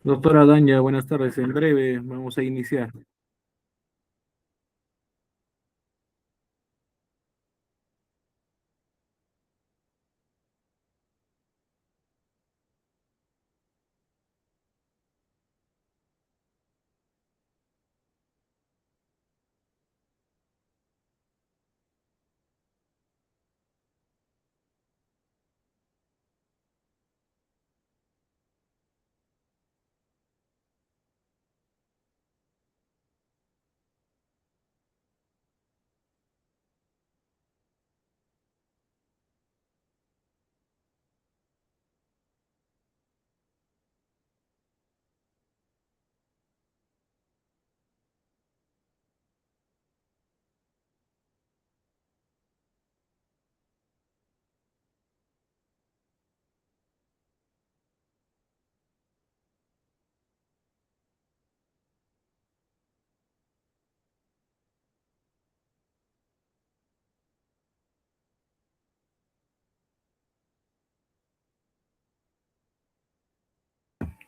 Doctora Daña, buenas tardes. En breve vamos a iniciar.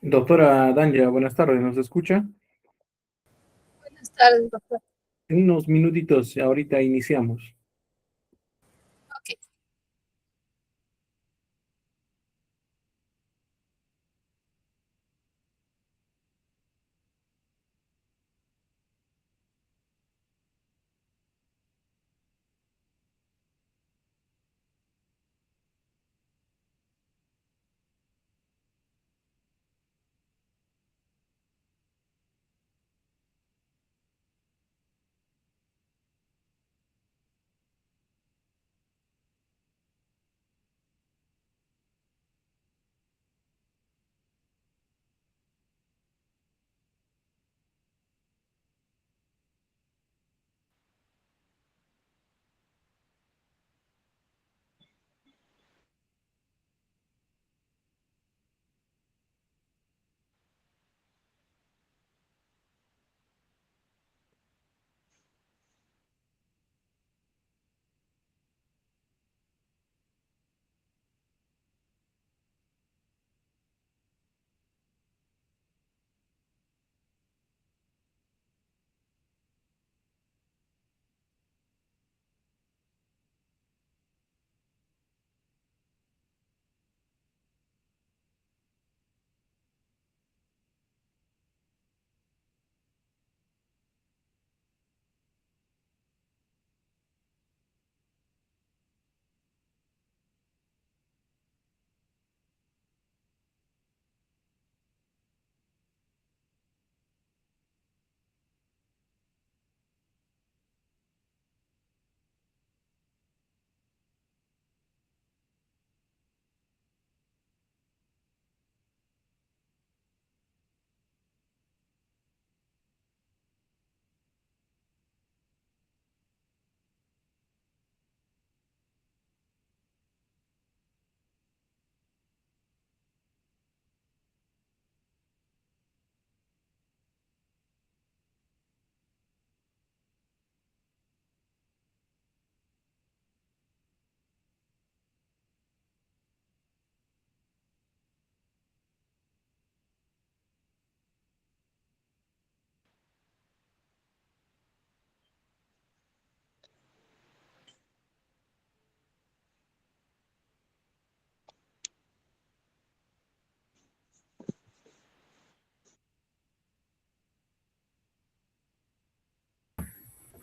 Doctora Danja, buenas tardes. ¿Nos escucha? Buenas tardes, doctor. En unos minutitos, ahorita iniciamos. Ok.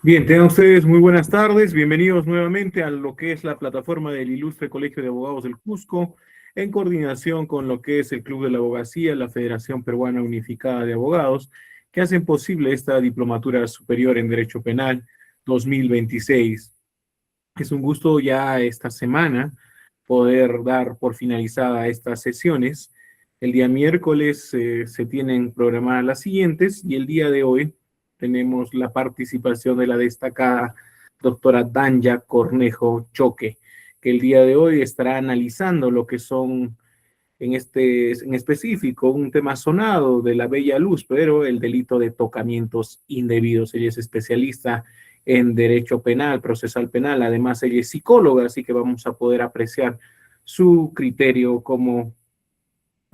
Bien, tengan ustedes muy buenas tardes. Bienvenidos nuevamente a lo que es la plataforma del Ilustre Colegio de Abogados del Cusco, en coordinación con lo que es el Club de la Abogacía, la Federación Peruana Unificada de Abogados, que hacen posible esta Diplomatura Superior en Derecho Penal 2026. Es un gusto ya esta semana poder dar por finalizada estas sesiones. El día miércoles se tienen programadas las siguientes y el día de hoy tenemos la participación de la destacada doctora Danja Cornejo Choque, que el día de hoy estará analizando lo que son en específico un tema sonado de la bella luz, pero el delito de tocamientos indebidos. Ella es especialista en derecho penal, procesal penal, además ella es psicóloga, así que vamos a poder apreciar su criterio como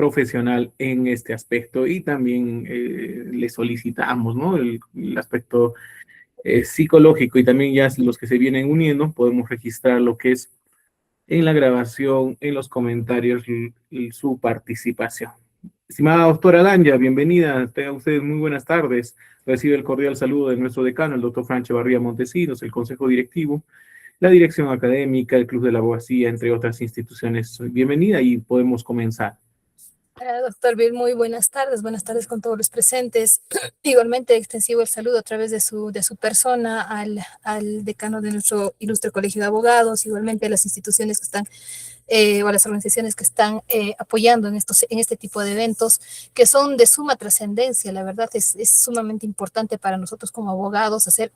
profesional en este aspecto y también le solicitamos, ¿no? El aspecto psicológico y también ya los que se vienen uniendo, podemos registrar lo que es en la grabación, en los comentarios y su participación. Estimada doctora Danja, bienvenida. Tengan ustedes muy buenas tardes. Recibe el cordial saludo de nuestro decano, el doctor Francho Barría Montesinos, el consejo directivo, la dirección académica, el Club de la Abogacía, entre otras instituciones. Bienvenida y podemos comenzar. Doctor Bill, muy buenas tardes con todos los presentes. Igualmente extensivo el saludo a través de su persona al decano de nuestro ilustre colegio de abogados, igualmente a las instituciones que están o a las organizaciones que están apoyando en este tipo de eventos que son de suma trascendencia. La verdad es sumamente importante para nosotros como abogados hacer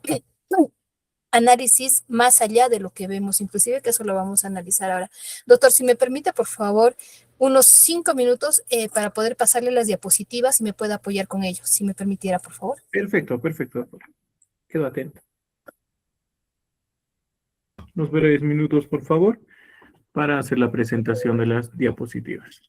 análisis más allá de lo que vemos, inclusive que eso lo vamos a analizar ahora. Doctor, si me permite, por favor, unos 5 minutos para poder pasarle las diapositivas y me pueda apoyar con ellos, si me permitiera, por favor. Perfecto, perfecto, doctora. Quedo atento. Unos breves minutos, por favor, para hacer la presentación de las diapositivas.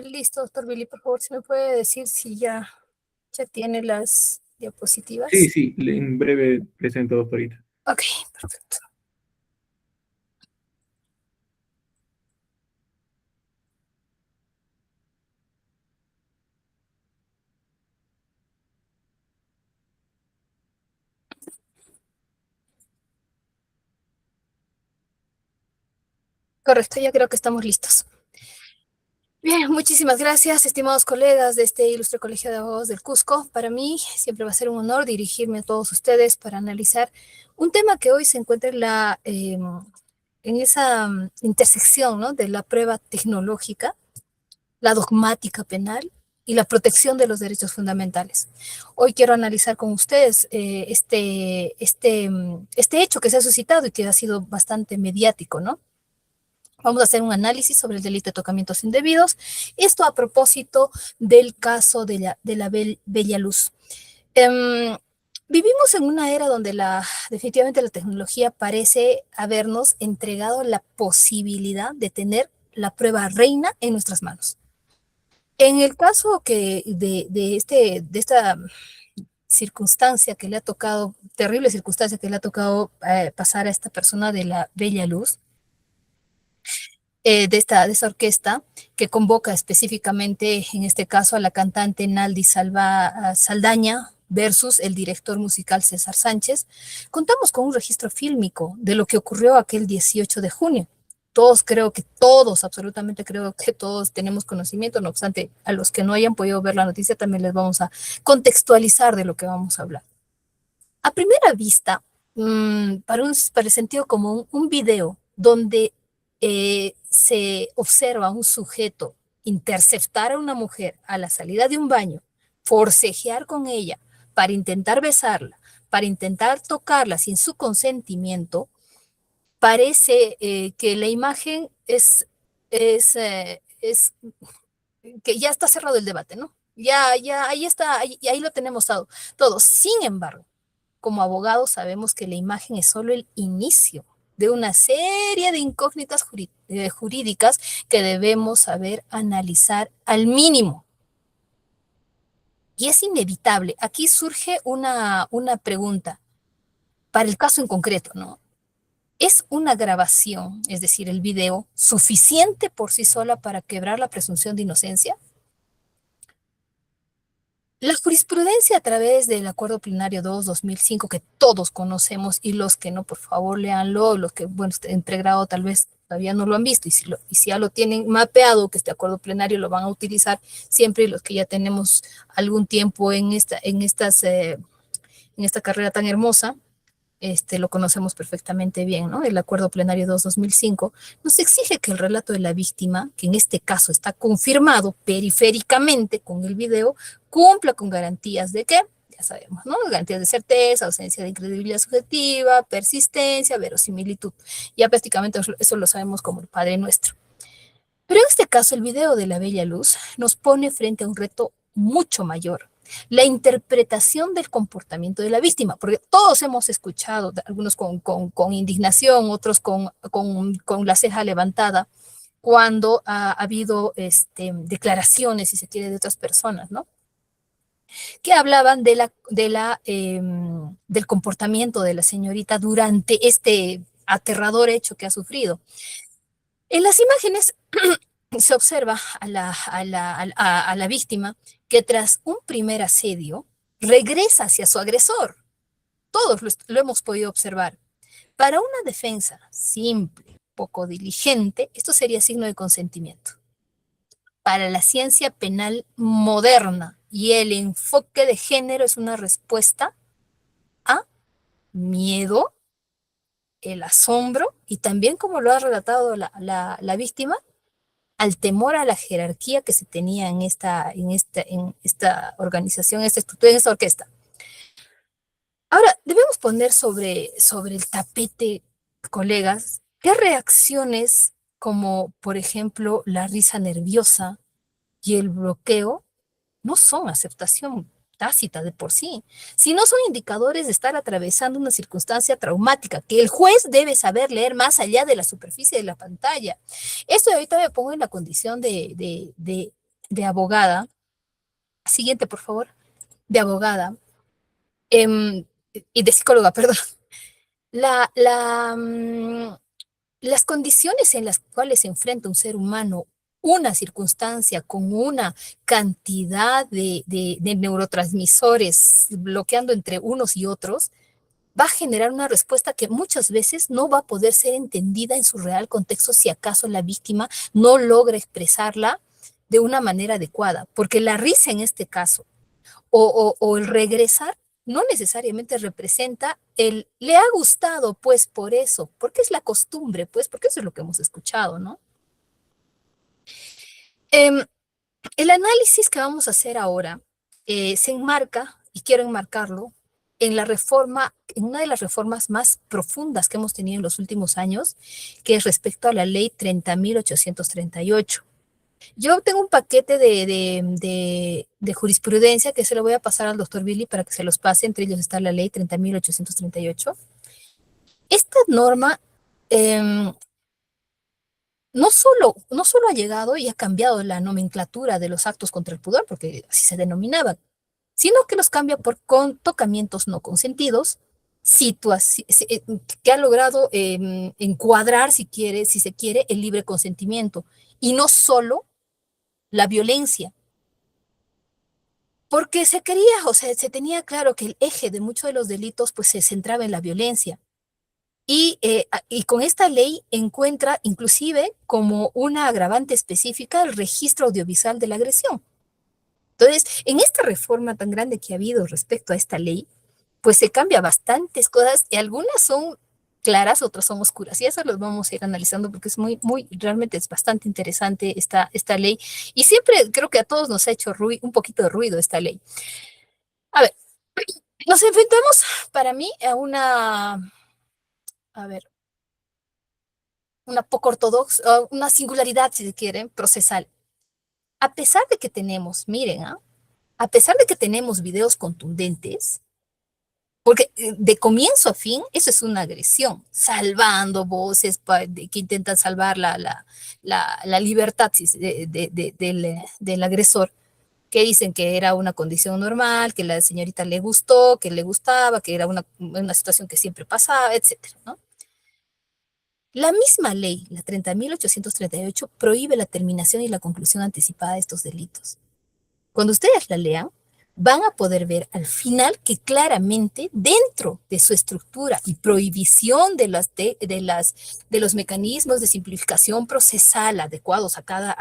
Listo, doctor Billy, por favor, si me puede decir si ya tiene las Sí, diapositivas. sí, en breve presento, doctorita. Ok, perfecto. Correcto, ya creo que estamos listos. Bien, muchísimas gracias, estimados colegas de este ilustre Colegio de Abogados del Cusco. Para mí siempre va a ser un honor dirigirme a todos ustedes para analizar un tema que hoy se encuentra en esa intersección, ¿no?, de la prueba tecnológica, la dogmática penal y la protección de los derechos fundamentales. Hoy quiero analizar con ustedes este hecho que se ha suscitado y que ha sido bastante mediático, ¿no? Vamos a hacer un análisis sobre el delito de tocamientos indebidos. Esto a propósito del caso de la Bella Luz. Em, Vivimos en una era donde definitivamente la tecnología parece habernos entregado la posibilidad de tener la prueba reina en nuestras manos. En el caso de esta circunstancia que le ha tocado, terrible circunstancia que le ha tocado pasar a esta persona de la Bella Luz, de esta orquesta que convoca específicamente, en este caso, a la cantante Naldi Saldaña versus el director musical César Sánchez, contamos con un registro fílmico de lo que ocurrió aquel 18 de junio. Todos, absolutamente creo que todos tenemos conocimiento, no obstante, a los que no hayan podido ver la noticia también les vamos a contextualizar de lo que vamos a hablar. A primera vista, para el sentido común, un video donde se observa a un sujeto interceptar a una mujer a la salida de un baño, forcejear con ella para intentar besarla, para intentar tocarla sin su consentimiento, parece que la imagen es que ya está cerrado el debate, ¿no? Ya, ahí está, ahí lo tenemos todo. Sin embargo, como abogados sabemos que la imagen es solo el inicio de una serie de incógnitas jurídicas que debemos saber analizar al mínimo. Y es inevitable. Aquí surge una pregunta para el caso en concreto, ¿no? ¿Es una grabación, es decir, el video, suficiente por sí sola para quebrar la presunción de inocencia? La jurisprudencia a través del Acuerdo Plenario 2-2005, que todos conocemos, y los que no, por favor, léanlo, los que, bueno, en pregrado tal vez todavía no lo han visto, y si ya lo tienen mapeado, que este acuerdo plenario lo van a utilizar siempre, y los que ya tenemos algún tiempo en esta carrera tan hermosa, lo conocemos perfectamente bien, ¿no? El Acuerdo Plenario 2-2005 nos exige que el relato de la víctima, que en este caso está confirmado periféricamente con el video, cumpla con garantías de qué, ya sabemos, ¿no? Garantías de certeza, ausencia de incredibilidad subjetiva, persistencia, verosimilitud. Ya prácticamente eso lo sabemos como el Padre Nuestro. Pero en este caso, el video de la Bella Luz nos pone frente a un reto mucho mayor: la interpretación del comportamiento de la víctima, porque todos hemos escuchado, algunos con indignación, otros con la ceja levantada, cuando ha habido declaraciones, si se quiere, de otras personas, ¿no?, que hablaban del comportamiento de la señorita durante este aterrador hecho que ha sufrido. En las imágenes se observa a la víctima que tras un primer asedio regresa hacia su agresor. Todos lo hemos podido observar. Para una defensa simple, poco diligente, esto sería signo de consentimiento. Para la ciencia penal moderna y el enfoque de género es una respuesta a miedo, el asombro y también, como lo ha relatado la víctima, al temor a la jerarquía que se tenía en esta organización, en esta estructura, en esta orquesta. Ahora, debemos poner sobre el tapete, colegas, qué reacciones, como por ejemplo la risa nerviosa y el bloqueo, no son aceptación tácita de por sí, sino son indicadores de estar atravesando una circunstancia traumática que el juez debe saber leer más allá de la superficie de la pantalla. Esto ahorita me pongo en la condición de abogada. Siguiente, por favor. De abogada. Y de psicóloga, perdón. La, la, mm, las condiciones en las cuales se enfrenta un ser humano una circunstancia con una cantidad de neurotransmisores bloqueando entre unos y otros, va a generar una respuesta que muchas veces no va a poder ser entendida en su real contexto si acaso la víctima no logra expresarla de una manera adecuada, porque la risa en este caso o el regresar no necesariamente representa el le ha gustado, pues por eso, porque es la costumbre, pues porque eso es lo que hemos escuchado, ¿no? El análisis que vamos a hacer ahora se enmarca, y quiero enmarcarlo, en la reforma, en una de las reformas más profundas que hemos tenido en los últimos años, que es respecto a la ley 30.838. Yo tengo un paquete de jurisprudencia que se lo voy a pasar al doctor Billy para que se los pase, entre ellos está la ley 30.838. Esta norma no solo ha llegado y ha cambiado la nomenclatura de los actos contra el pudor, porque así se denominaban, sino que los cambia por tocamientos no consentidos, que ha logrado encuadrar, si se quiere, el libre consentimiento, y no solo la violencia. Porque se quería, o sea, se tenía claro que el eje de muchos de los delitos pues se centraba en la violencia. Y con esta ley encuentra inclusive como una agravante específica el registro audiovisual de la agresión. Entonces, en esta reforma tan grande que ha habido respecto a esta ley, pues se cambia bastantes cosas y algunas son claras, otras son oscuras. Y eso los vamos a ir analizando porque es realmente es bastante interesante esta ley. Y siempre creo que a todos nos ha hecho un poquito de ruido esta ley. A ver, nos enfrentamos para mí a ver, una poco ortodoxa, una singularidad, si se quiere, procesal. A pesar de que tenemos, miren, a pesar de que tenemos videos contundentes, porque de comienzo a fin, eso es una agresión, salvando voces que intentan salvar la libertad del agresor, que dicen que era una condición normal, que la señorita le gustó, que le gustaba, que era una situación que siempre pasaba, etcétera, ¿no? La misma ley, la 30.838, prohíbe la terminación y la conclusión anticipada de estos delitos. Cuando ustedes la lean, van a poder ver al final que claramente dentro de su estructura y prohibición de los mecanismos de simplificación procesal adecuados a cada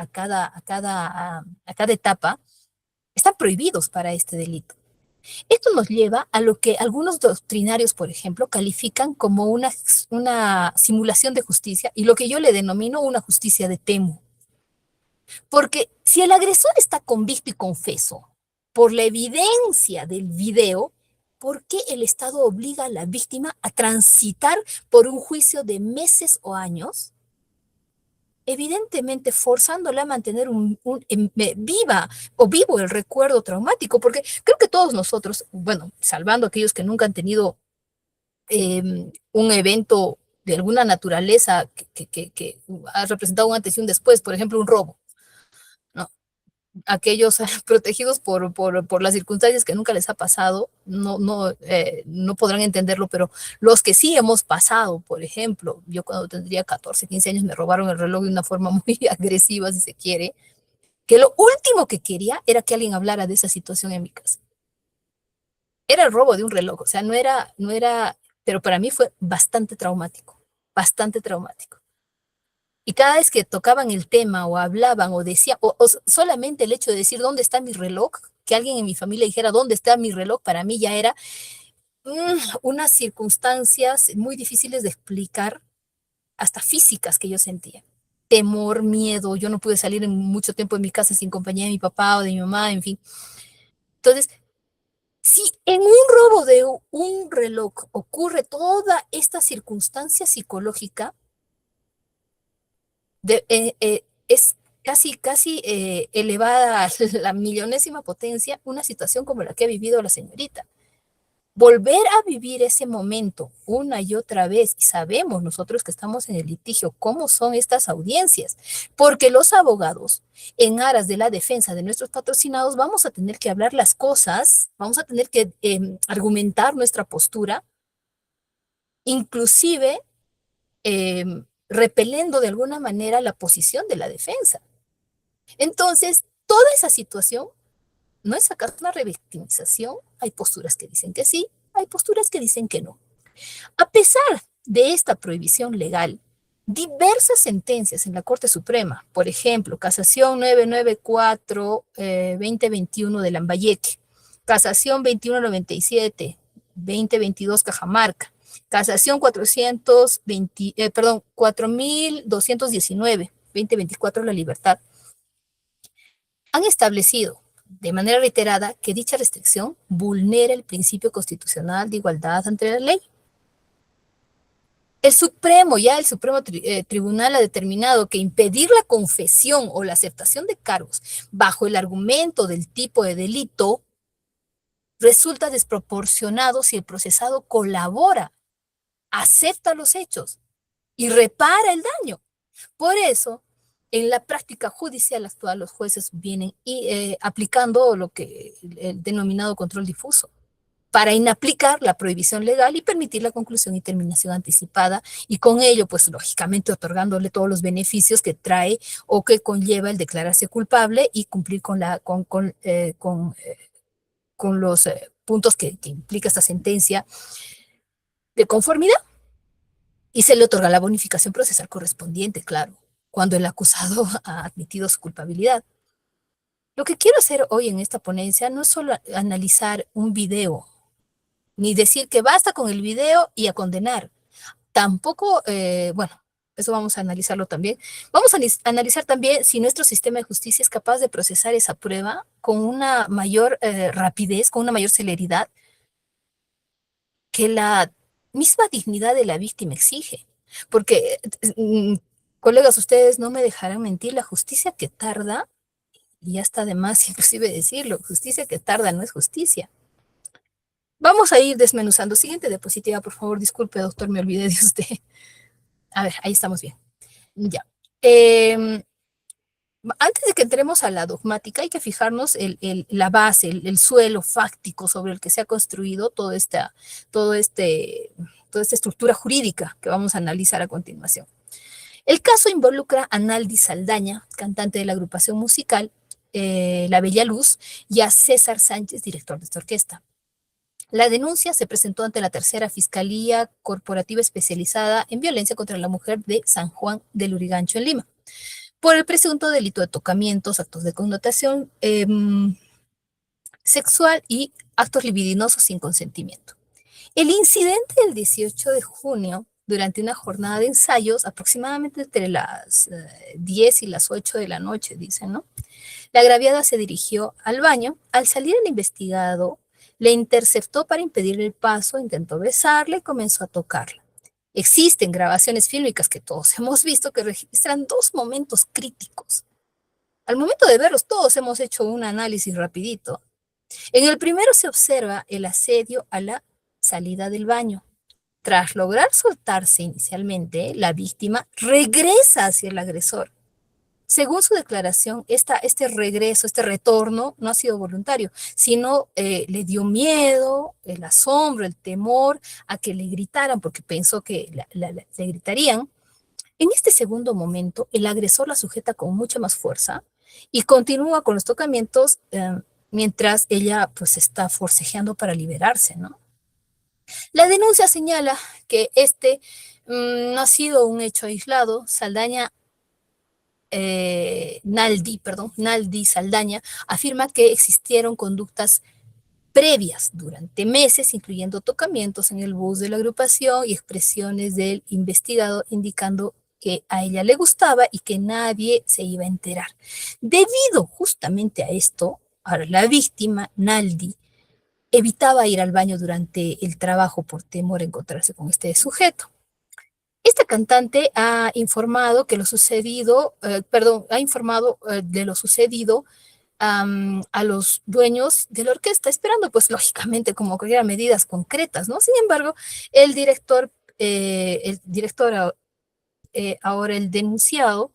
etapa, están prohibidos para este delito. Esto nos lleva a lo que algunos doctrinarios, por ejemplo, califican como una simulación de justicia y lo que yo le denomino una justicia de temo. Porque si el agresor está convicto y confeso por la evidencia del video, ¿por qué el Estado obliga a la víctima a transitar por un juicio de meses o años? Evidentemente forzándola a mantener vivo el recuerdo traumático, porque creo que todos nosotros, bueno, salvando aquellos que nunca han tenido un evento de alguna naturaleza que ha representado un antes y un después, por ejemplo, un robo, ¿no? Aquellos protegidos por las circunstancias que nunca les ha pasado, no podrán entenderlo, pero los que sí hemos pasado, por ejemplo, yo cuando tendría 14, 15 años me robaron el reloj de una forma muy agresiva, si se quiere, que lo último que quería era que alguien hablara de esa situación en mi casa. Era el robo de un reloj, o sea, pero para mí fue bastante traumático, bastante traumático. Y cada vez que tocaban el tema o hablaban o decían, o solamente el hecho de decir dónde está mi reloj, que alguien en mi familia dijera dónde está mi reloj, para mí ya era unas circunstancias muy difíciles de explicar, hasta físicas que yo sentía. Temor, miedo, yo no pude salir en mucho tiempo de mi casa sin compañía de mi papá o de mi mamá, en fin. Entonces, si en un robo de un reloj ocurre toda esta circunstancia psicológica, es casi elevada a la millonésima potencia una situación como la que ha vivido la señorita. Volver a vivir ese momento una y otra vez, y sabemos nosotros que estamos en el litigio cómo son estas audiencias, porque los abogados, en aras de la defensa de nuestros patrocinados, vamos a tener que hablar las cosas, vamos a tener que argumentar nuestra postura, inclusive repeliendo de alguna manera la posición de la defensa. Entonces, toda esa situación no es acaso una revictimización. Hay posturas que dicen que sí, hay posturas que dicen que no. A pesar de esta prohibición legal, diversas sentencias en la Corte Suprema, por ejemplo, Casación 994-2021 de Lambayeque, Casación 2197, 2022 Cajamarca, Casación 4219, 2024 La Libertad, han establecido de manera reiterada que dicha restricción vulnera el principio constitucional de igualdad ante la ley. El Supremo Tribunal ha determinado que impedir la confesión o la aceptación de cargos bajo el argumento del tipo de delito resulta desproporcionado si el procesado colabora, acepta los hechos y repara el daño. Por eso, en la práctica judicial actual, los jueces vienen aplicando lo que el denominado control difuso para inaplicar la prohibición legal y permitir la conclusión y terminación anticipada, y con ello, pues lógicamente otorgándole todos los beneficios que trae o que conlleva el declararse culpable y cumplir con los puntos que implica esta sentencia de conformidad, y se le otorga la bonificación procesal correspondiente, claro, cuando el acusado ha admitido su culpabilidad. Lo que quiero hacer hoy en esta ponencia no es solo analizar un video, ni decir que basta con el video y a condenar. Tampoco, bueno, eso vamos a analizarlo también. Vamos a analizar también si nuestro sistema de justicia es capaz de procesar esa prueba con una mayor rapidez, con una mayor celeridad que la misma dignidad de la víctima exige. Porque, colegas, ustedes no me dejarán mentir, la justicia que tarda, y ya está de más inclusive decirlo, justicia que tarda no es justicia. Vamos a ir desmenuzando. Siguiente diapositiva, por favor. Disculpe, doctor, me olvidé de usted. A ver, ahí estamos bien. Ya. Antes de que entremos a la dogmática, hay que fijarnos la base, el suelo fáctico sobre el que se ha construido toda esta estructura jurídica que vamos a analizar a continuación. El caso involucra a Naldi Saldaña, cantante de la agrupación musical La Bella Luz, y a César Sánchez, director de esta orquesta. La denuncia se presentó ante la tercera Fiscalía Corporativa Especializada en Violencia contra la Mujer de San Juan del Lurigancho, en Lima, por el presunto delito de tocamientos, actos de connotación sexual y actos libidinosos sin consentimiento. El incidente del 18 de junio, durante una jornada de ensayos, aproximadamente entre las 10 y las 8 de la noche, dicen, ¿no? La agraviada se dirigió al baño. Al salir, el investigado le interceptó para impedirle el paso, intentó besarle y comenzó a tocarla. Existen grabaciones fílmicas que todos hemos visto que registran dos momentos críticos. Al momento de verlos, todos hemos hecho un análisis rapidito. En el primero se observa el asedio a la salida del baño. Tras lograr soltarse inicialmente, la víctima regresa hacia el agresor. Según su declaración, este regreso, este retorno, no ha sido voluntario, sino le dio miedo, el asombro, el temor a que le gritaran, porque pensó que le gritarían. En este segundo momento, el agresor la sujeta con mucha más fuerza y continúa con los tocamientos mientras ella pues está forcejeando para liberarse, ¿no? La denuncia señala que no ha sido un hecho aislado. Naldi Saldaña afirma que existieron conductas previas durante meses, incluyendo tocamientos en el bus de la agrupación y expresiones del investigado indicando que a ella le gustaba y que nadie se iba a enterar. Debido justamente a esto, ahora la víctima, Naldi, evitaba ir al baño durante el trabajo por temor a encontrarse con este sujeto. Esta cantante ha informado que lo sucedido, ha informado de lo sucedido a los dueños de la orquesta, esperando, pues, lógicamente, como que hubieran medidas concretas, ¿no? Sin embargo, el director, ahora el denunciado,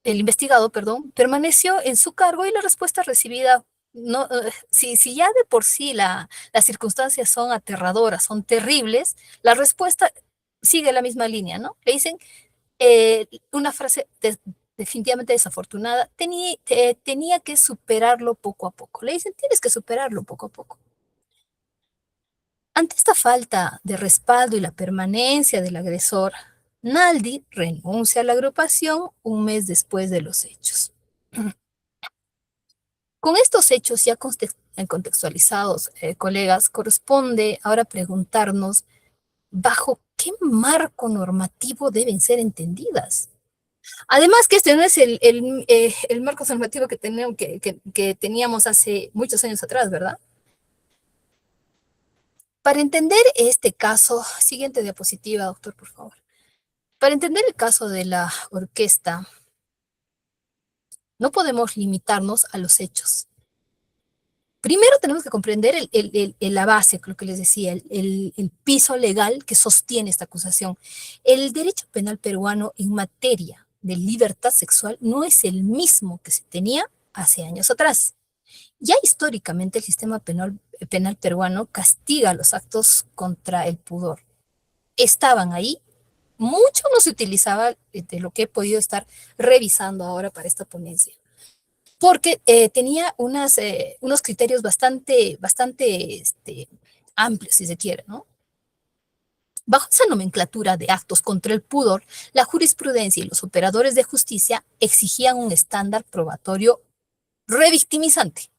el investigado, perdón, permaneció en su cargo y la respuesta recibida, no, si ya de por sí las circunstancias son aterradoras, son terribles, la respuesta sigue la misma línea, ¿no? Le dicen una frase definitivamente desafortunada, tenía que superarlo poco a poco. Le dicen, tienes que superarlo poco a poco. Ante esta falta de respaldo y la permanencia del agresor, Naldi renuncia a la agrupación un mes después de los hechos. Con estos hechos ya contextualizados, colegas, corresponde ahora preguntarnos bajo qué marco normativo deben ser entendidas. Además que este no es el marco normativo que teníamos hace muchos años atrás, ¿verdad? Para entender este caso, siguiente diapositiva, doctor, por favor. Para entender el caso de la orquesta, no podemos limitarnos a los hechos. Primero tenemos que comprender la base, lo que les decía, el piso legal que sostiene esta acusación. El derecho penal peruano en materia de libertad sexual no es el mismo que se tenía hace años atrás. Ya históricamente el sistema penal peruano castiga los actos contra el pudor. Estaban ahí, mucho no se utilizaba de lo que he podido estar revisando ahora para esta ponencia, porque tenía unos criterios bastante amplios, si se quiere, ¿no? Bajo esa nomenclatura de actos contra el pudor, la jurisprudencia y los operadores de justicia exigían un estándar probatorio revictimizante,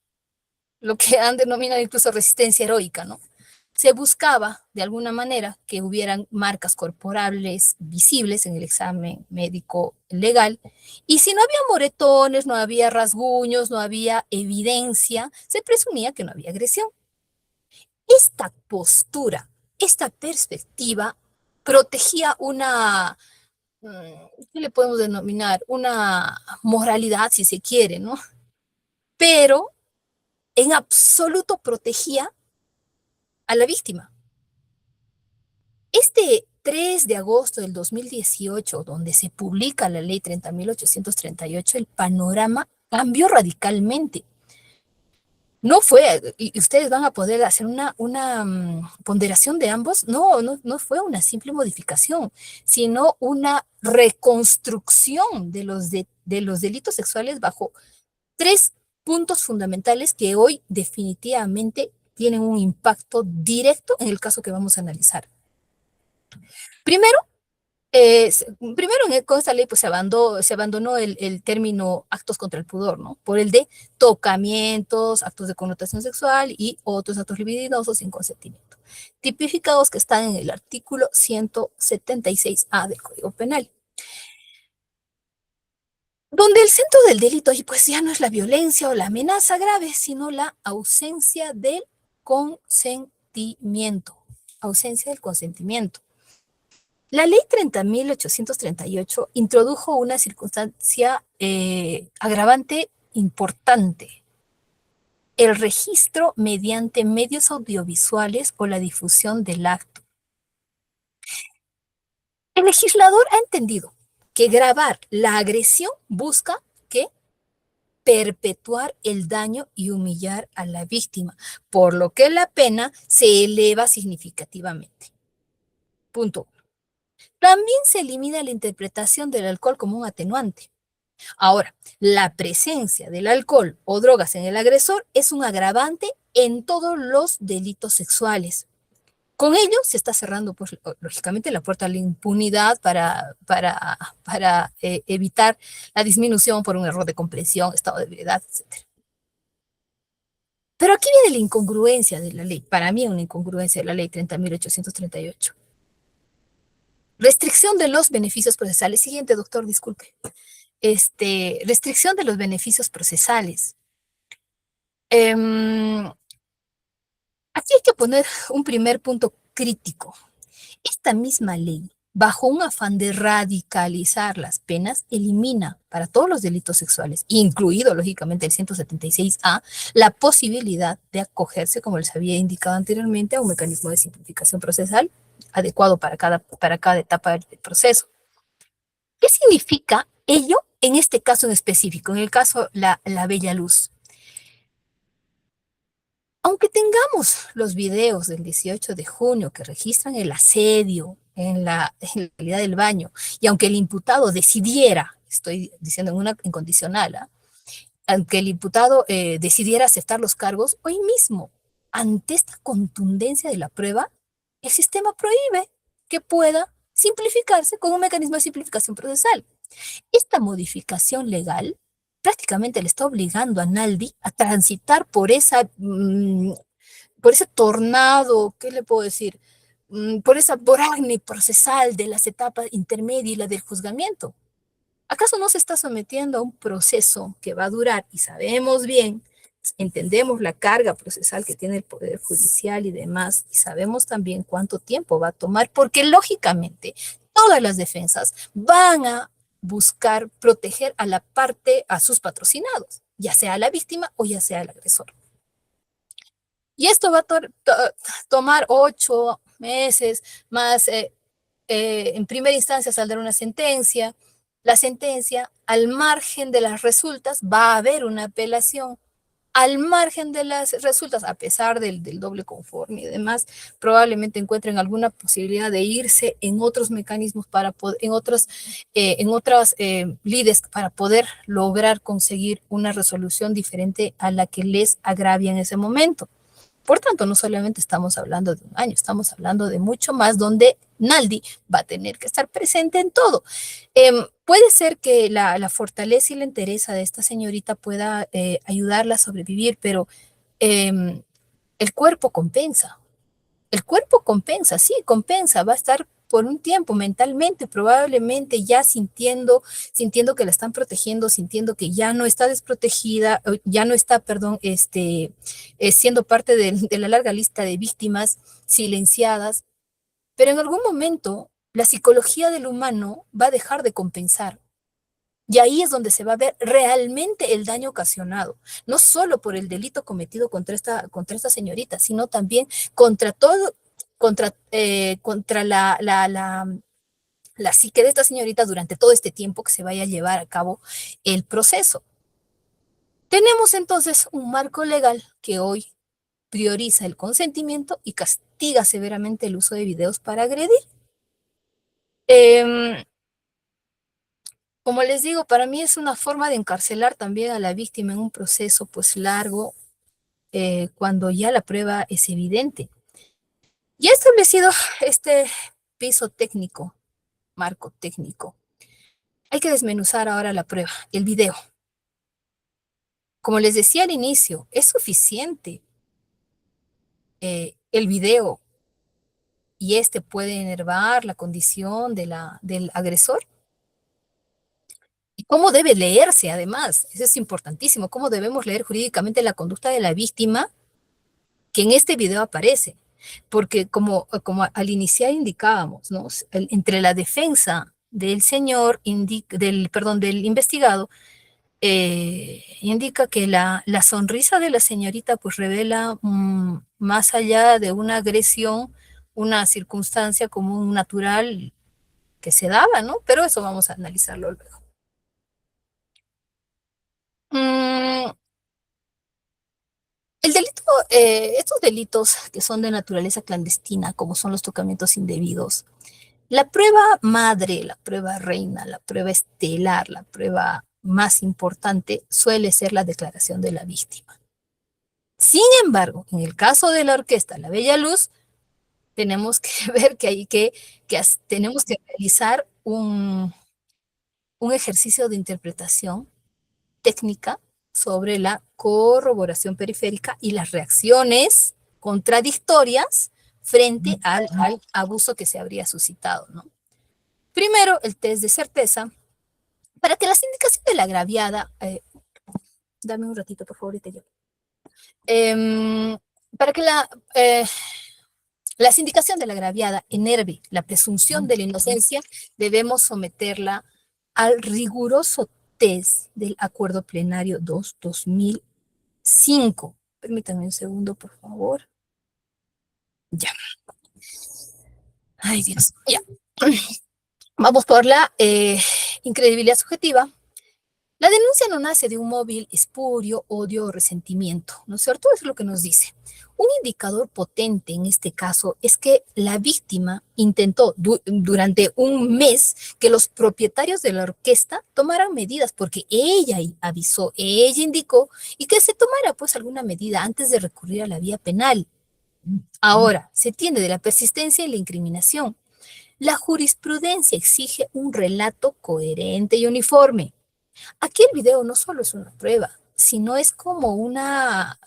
lo que han denominado incluso resistencia heroica, ¿no? Se buscaba, de alguna manera, que hubieran marcas corporales visibles en el examen médico legal, y si no había moretones, no había rasguños, no había evidencia, se presumía que no había agresión. Esta postura, esta perspectiva, protegía ¿qué le podemos denominar? Una moralidad, si se quiere, ¿no? Pero en absoluto protegía a la víctima. Este 3 de agosto del 2018, donde se publica la ley 30.838, el panorama cambió radicalmente. No fue, y ustedes van a poder hacer una ponderación de ambos, no fue una simple modificación, sino una reconstrucción de los delitos sexuales bajo 3 puntos fundamentales que hoy definitivamente tienen un impacto directo en el caso que vamos a analizar. Primero, con esta ley pues se abandonó el término actos contra el pudor, ¿no? Por el de tocamientos, actos de connotación sexual y otros actos libidinosos sin consentimiento, tipificados que están en el artículo 176A del Código Penal. Donde el centro del delito pues ya no es la violencia o la amenaza grave, sino la ausencia del consentimiento. Ausencia del consentimiento. La ley 30.838 introdujo una circunstancia agravante importante: el registro mediante medios audiovisuales o la difusión del acto. El legislador ha entendido que grabar la agresión busca ¿qué? Perpetuar el daño y humillar a la víctima, por lo que la pena se eleva significativamente. Punto. También se elimina la interpretación del alcohol como un atenuante. Ahora, la presencia del alcohol o drogas en el agresor es un agravante en todos los delitos sexuales. Con ello se está cerrando, pues, lógicamente, la puerta a la impunidad para evitar la disminución por un error de comprensión, estado de ebriedad, etc. Pero aquí viene la incongruencia de la ley, para mí una incongruencia de la ley 30.838. Restricción de los beneficios procesales. Siguiente, doctor, disculpe. Restricción de los beneficios procesales. Aquí hay que poner un primer punto crítico. Esta misma ley, bajo un afán de radicalizar las penas, elimina para todos los delitos sexuales, incluido lógicamente el 176A, la posibilidad de acogerse, como les había indicado anteriormente, a un mecanismo de simplificación procesal adecuado para cada etapa del proceso. ¿Qué significa ello en este caso en específico, en el caso la Bella Luz? Aunque tengamos los videos del 18 de junio que registran el asedio en la realidad del baño, y aunque el imputado decidiera, estoy diciendo en una incondicional, aunque el imputado decidiera aceptar los cargos, hoy mismo ante esta contundencia de la prueba, el sistema prohíbe que pueda simplificarse con un mecanismo de simplificación procesal. Esta modificación legal prácticamente le está obligando a Naldi a transitar por ese tornado, ¿qué le puedo decir? Por esa vorágine procesal de las etapas intermedias y la del juzgamiento. ¿Acaso no se está sometiendo a un proceso que va a durar, y sabemos bien, entendemos la carga procesal que tiene el Poder Judicial y demás, y sabemos también cuánto tiempo va a tomar, porque lógicamente todas las defensas van a buscar proteger a la parte, a sus patrocinados, ya sea a la víctima o ya sea al agresor? Y esto va a tomar 8 meses más. En primera instancia saldrá una sentencia. La sentencia, al margen de las resultas, va a haber una apelación. Al margen de las resultas, a pesar del doble conforme y demás, probablemente encuentren alguna posibilidad de irse en otros mecanismos para poder, en otras lides para poder lograr conseguir una resolución diferente a la que les agravia en ese momento. Por tanto, no solamente estamos hablando de un año, estamos hablando de mucho más, donde Naldi va a tener que estar presente en todo. Puede ser que la fortaleza y la entereza de esta señorita pueda ayudarla a sobrevivir, pero el cuerpo compensa. El cuerpo compensa, sí, compensa, va a estar por un tiempo mentalmente, probablemente ya sintiendo que la están protegiendo, sintiendo que ya no está desprotegida, ya no está, perdón, siendo parte de la larga lista de víctimas silenciadas, pero en algún momento la psicología del humano va a dejar de compensar. Y ahí es donde se va a ver realmente el daño ocasionado, no solo por el delito cometido contra esta señorita, sino también contra todo, contra la psique de esta señorita durante todo este tiempo que se vaya a llevar a cabo el proceso. Tenemos entonces un marco legal que hoy prioriza el consentimiento y castiga severamente el uso de videos para agredir. Como les digo, para mí es una forma de encarcelar también a la víctima en un proceso pues largo, cuando ya la prueba es evidente. Ya establecido este piso técnico, marco técnico, hay que desmenuzar ahora la prueba, el video. Como les decía al inicio, es suficiente el video y este puede enervar la condición del agresor. ¿Y cómo debe leerse además? Eso es importantísimo. ¿Cómo debemos leer jurídicamente la conducta de la víctima que en este video aparece? Porque como al iniciar indicábamos, ¿no? Entre la defensa del señor, del investigado, indica que la sonrisa de la señorita pues revela, más allá de una agresión, una circunstancia común natural que se daba, ¿no? Pero eso vamos a analizarlo luego. Mm, el delito, estos delitos que son de naturaleza clandestina, como son los tocamientos indebidos, la prueba madre, la prueba reina, la prueba estelar, la prueba más importante suele ser la declaración de la víctima. Sin embargo, en el caso de la orquesta La Bella Luz, tenemos que ver tenemos que realizar un ejercicio de interpretación técnica sobre la corroboración periférica y las reacciones contradictorias frente al abuso que se habría suscitado, ¿no? Primero, el test de certeza, para que las indicaciones de la agraviada, dame un ratito, por favor, y te llevo. Para que las indicaciones de la agraviada enerve la presunción de la inocencia, debemos someterla al riguroso test del Acuerdo Plenario 2-2005. Permítanme un segundo, por favor. Ya. Ay, Dios. Ya. Vamos por la incredibilidad subjetiva. La denuncia no nace de un móvil espurio, odio o resentimiento, ¿no es cierto? Es lo que nos dice. Un indicador potente en este caso es que la víctima intentó durante un mes que los propietarios de la orquesta tomaran medidas porque ella avisó, ella indicó y que se tomara pues alguna medida antes de recurrir a la vía penal. Ahora, se tiende de la persistencia y la incriminación. La jurisprudencia exige un relato coherente y uniforme. Aquí el video no solo es una prueba, sino es como una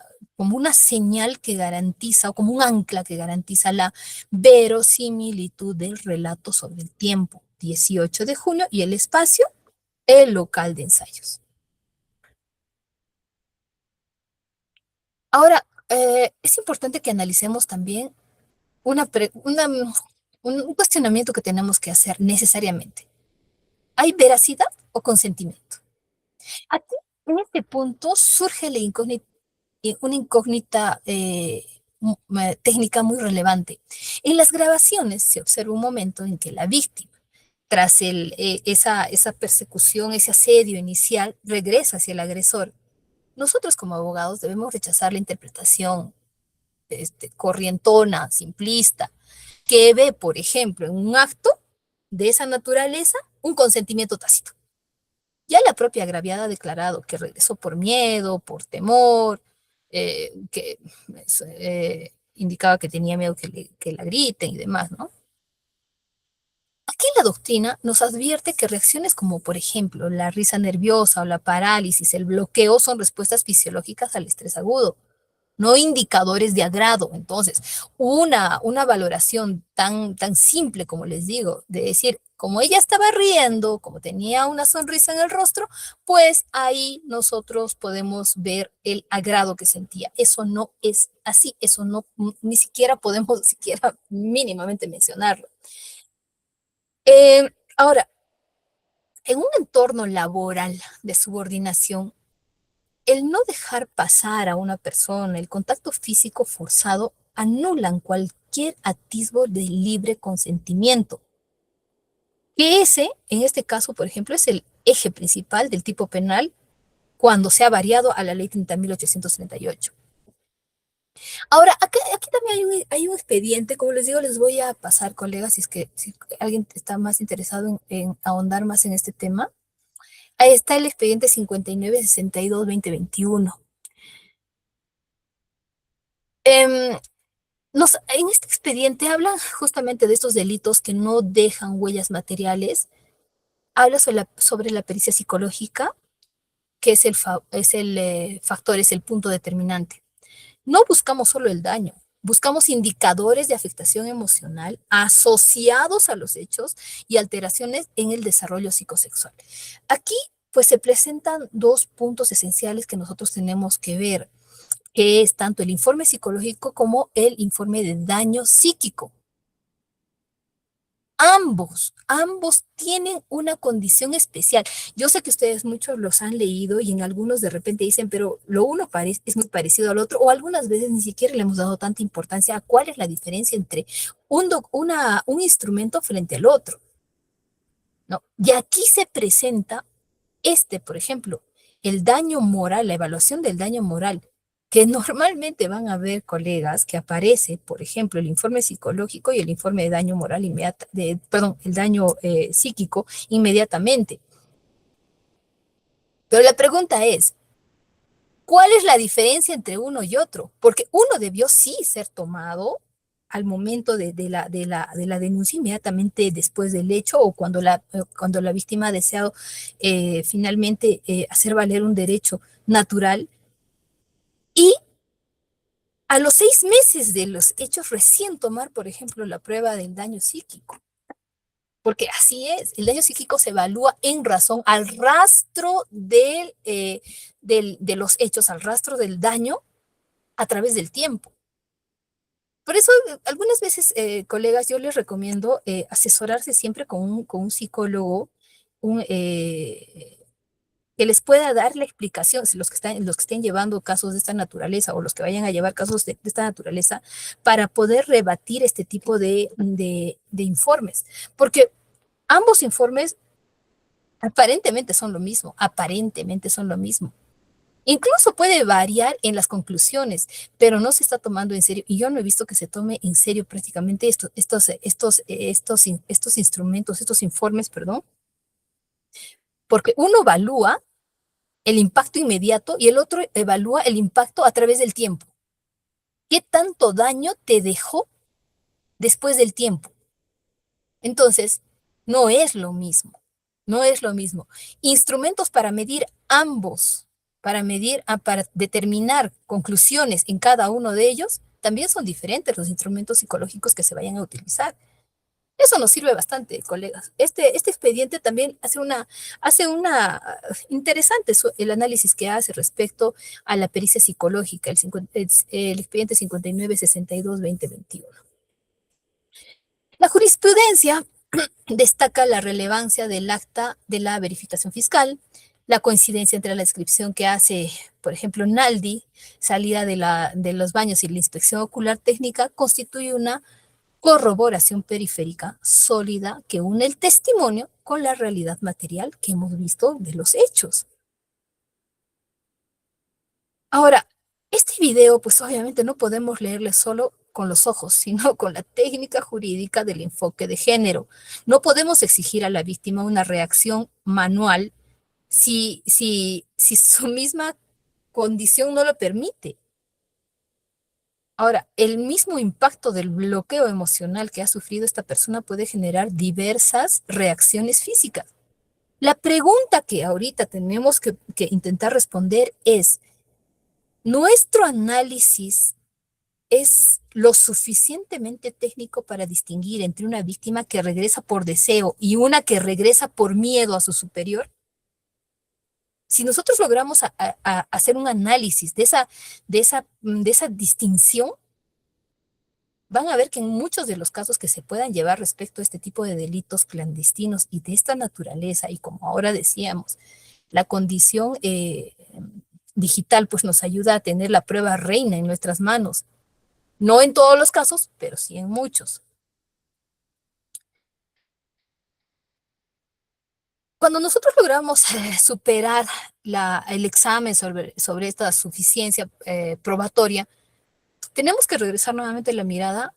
señal que garantiza, o como un ancla que garantiza la verosimilitud del relato sobre el tiempo. 18 de junio y el espacio, el local de ensayos. Ahora, es importante que analicemos también un cuestionamiento que tenemos que hacer necesariamente. ¿Hay veracidad o consentimiento? Aquí, en este punto, surge una incógnita técnica muy relevante. En las grabaciones se observa un momento en que la víctima, tras esa persecución, ese asedio inicial, regresa hacia el agresor. Nosotros como abogados debemos rechazar la interpretación corrientona, simplista, que ve, por ejemplo, en un acto de esa naturaleza, un consentimiento tácito. Ya la propia agraviada ha declarado que regresó por miedo, por temor, que indicaba que tenía miedo que la griten y demás, ¿no? Aquí la doctrina nos advierte que reacciones como, por ejemplo, la risa nerviosa o la parálisis, el bloqueo, son respuestas fisiológicas al estrés agudo, no indicadores de agrado. Entonces, una valoración tan simple como les digo, de decir, como ella estaba riendo, como tenía una sonrisa en el rostro, pues ahí nosotros podemos ver el agrado que sentía. Eso no es así, eso no, ni siquiera podemos siquiera mínimamente mencionarlo. Ahora, en un entorno laboral de subordinación, el no dejar pasar a una persona, el contacto físico forzado, anulan cualquier atisbo de libre consentimiento. Que ese, en este caso, por ejemplo, es el eje principal del tipo penal cuando se ha variado a la ley 30.838. Ahora, aquí también hay un expediente, como les digo, les voy a pasar, colegas, si alguien está más interesado en ahondar más en este tema. Ahí está el expediente 5962-2021. En este expediente hablan justamente de estos delitos que no dejan huellas materiales. Habla sobre la pericia psicológica, que es el factor, es el punto determinante. No buscamos solo el daño, buscamos indicadores de afectación emocional asociados a los hechos y alteraciones en el desarrollo psicosexual. Aquí, pues, se presentan dos puntos esenciales que nosotros tenemos que ver, que es tanto el informe psicológico como el informe de daño psíquico. Ambos tienen una condición especial. Yo sé que ustedes muchos los han leído y en algunos de repente dicen, pero lo uno es muy parecido al otro, o algunas veces ni siquiera le hemos dado tanta importancia a cuál es la diferencia entre un instrumento frente al otro, ¿no? Y aquí se presenta por ejemplo, el daño moral, la evaluación del daño moral, que normalmente van a ver, colegas, que aparece, por ejemplo, el informe psicológico y el informe de daño moral el daño psíquico inmediatamente. Pero la pregunta es, ¿cuál es la diferencia entre uno y otro? Porque uno debió sí ser tomado al momento de la denuncia, inmediatamente después del hecho, o cuando la víctima ha deseado finalmente hacer valer un derecho natural. Y a los 6 meses de los hechos, recién tomar, por ejemplo, la prueba del daño psíquico. Porque así es, el daño psíquico se evalúa en razón al rastro de los hechos, al rastro del daño a través del tiempo. Por eso, algunas veces, colegas, yo les recomiendo asesorarse siempre con un psicólogo, que les pueda dar la explicación, si los que estén llevando casos de esta naturaleza o los que vayan a llevar casos de esta naturaleza, para poder rebatir este tipo de informes. Porque ambos informes Aparentemente son lo mismo, aparentemente son lo mismo. Incluso puede variar en las conclusiones, pero no se está tomando en serio. Y yo no he visto que se tome en serio prácticamente estos instrumentos, estos informes, perdón, porque uno evalúa el impacto inmediato y el otro evalúa el impacto a través del tiempo. ¿Qué tanto daño te dejó después del tiempo? Entonces, no es lo mismo, no es lo mismo. Instrumentos para medir ambos, para determinar conclusiones en cada uno de ellos, también son diferentes los instrumentos psicológicos que se vayan a utilizar. Eso nos sirve bastante, colegas. Este expediente también hace una interesante el análisis que hace respecto a la pericia psicológica, el expediente 5962-2021. La jurisprudencia destaca la relevancia del acta de la verificación fiscal, la coincidencia entre la descripción que hace, por ejemplo, Naldi, salida de los baños y la inspección ocular técnica, constituye una corroboración periférica sólida que une el testimonio con la realidad material que hemos visto de los hechos. Ahora, este video, pues obviamente no podemos leerle solo con los ojos, sino con la técnica jurídica del enfoque de género. No podemos exigir a la víctima una reacción manual si su misma condición no lo permite. Ahora, el mismo impacto del bloqueo emocional que ha sufrido esta persona puede generar diversas reacciones físicas. La pregunta que ahorita tenemos que intentar responder es, ¿nuestro análisis es lo suficientemente técnico para distinguir entre una víctima que regresa por deseo y una que regresa por miedo a su superior? Si nosotros logramos hacer un análisis de esa distinción, van a ver que en muchos de los casos que se puedan llevar respecto a este tipo de delitos clandestinos y de esta naturaleza, y como ahora decíamos, la condición digital pues nos ayuda a tener la prueba reina en nuestras manos. No en todos los casos, pero sí en muchos. Cuando nosotros logramos superar el examen sobre esta suficiencia probatoria, tenemos que regresar nuevamente la mirada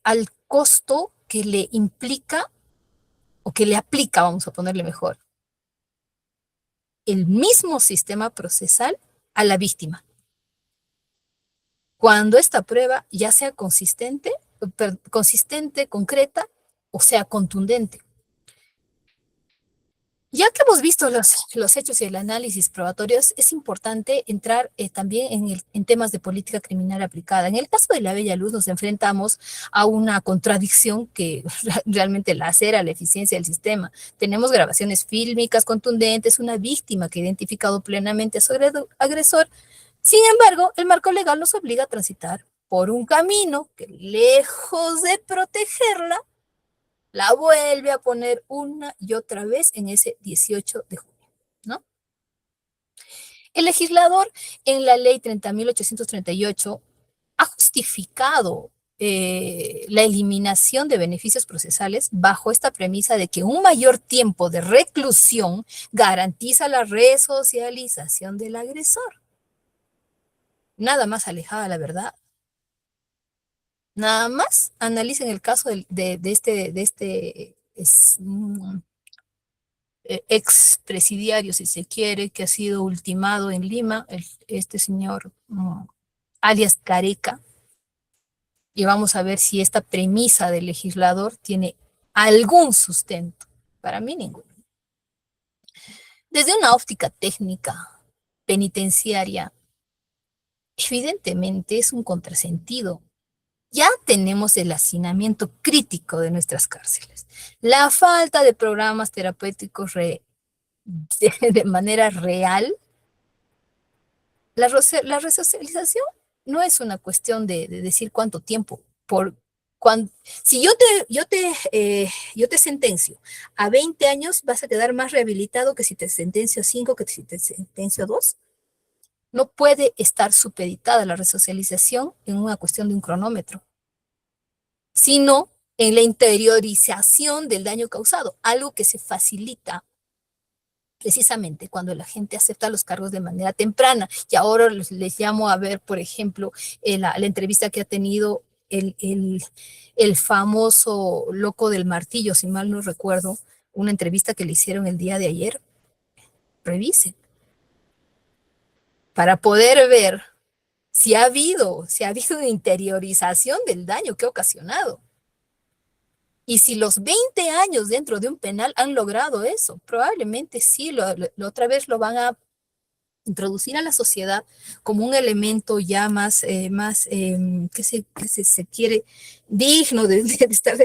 al costo que le implica o que le aplica, vamos a ponerle mejor, el mismo sistema procesal a la víctima. Cuando esta prueba ya sea consistente, concreta o sea contundente. Ya que hemos visto los hechos y el análisis probatorios, es importante entrar también en temas de política criminal aplicada. En el caso de la Bella Luz nos enfrentamos a una contradicción que realmente lacera la eficiencia del sistema. Tenemos grabaciones fílmicas contundentes, una víctima que ha identificado plenamente a su agresor. Sin embargo, el marco legal nos obliga a transitar por un camino que, lejos de protegerla, la vuelve a poner una y otra vez en ese 18 de junio, ¿no? El legislador en la ley 30.838 ha justificado la eliminación de beneficios procesales bajo esta premisa de que un mayor tiempo de reclusión garantiza la resocialización del agresor. Nada más alejada de la verdad. Nada más analicen el caso de este expresidiario, si se quiere, que ha sido ultimado en Lima, este señor alias Careca, y vamos a ver si esta premisa del legislador tiene algún sustento. Para mí, ninguno. Desde una óptica técnica penitenciaria, evidentemente es un contrasentido. Ya tenemos el hacinamiento crítico de nuestras cárceles. La falta de programas terapéuticos de manera real. La resocialización no es una cuestión de decir cuánto tiempo. Si yo te sentencio a 20 años, vas a quedar más rehabilitado que si te sentencio a 5, que si te sentencio a 2. No puede estar supeditada la resocialización en una cuestión de un cronómetro, sino en la interiorización del daño causado, algo que se facilita precisamente cuando la gente acepta los cargos de manera temprana. Y ahora les llamo a ver, por ejemplo, la entrevista que ha tenido el famoso loco del martillo, si mal no recuerdo, una entrevista que le hicieron el día de ayer. Revisen, para poder ver si ha habido una interiorización del daño que ha ocasionado. Y si los 20 años dentro de un penal han logrado eso, probablemente sí, otra vez lo van a introducir a la sociedad como un elemento ya se quiere, digno de estar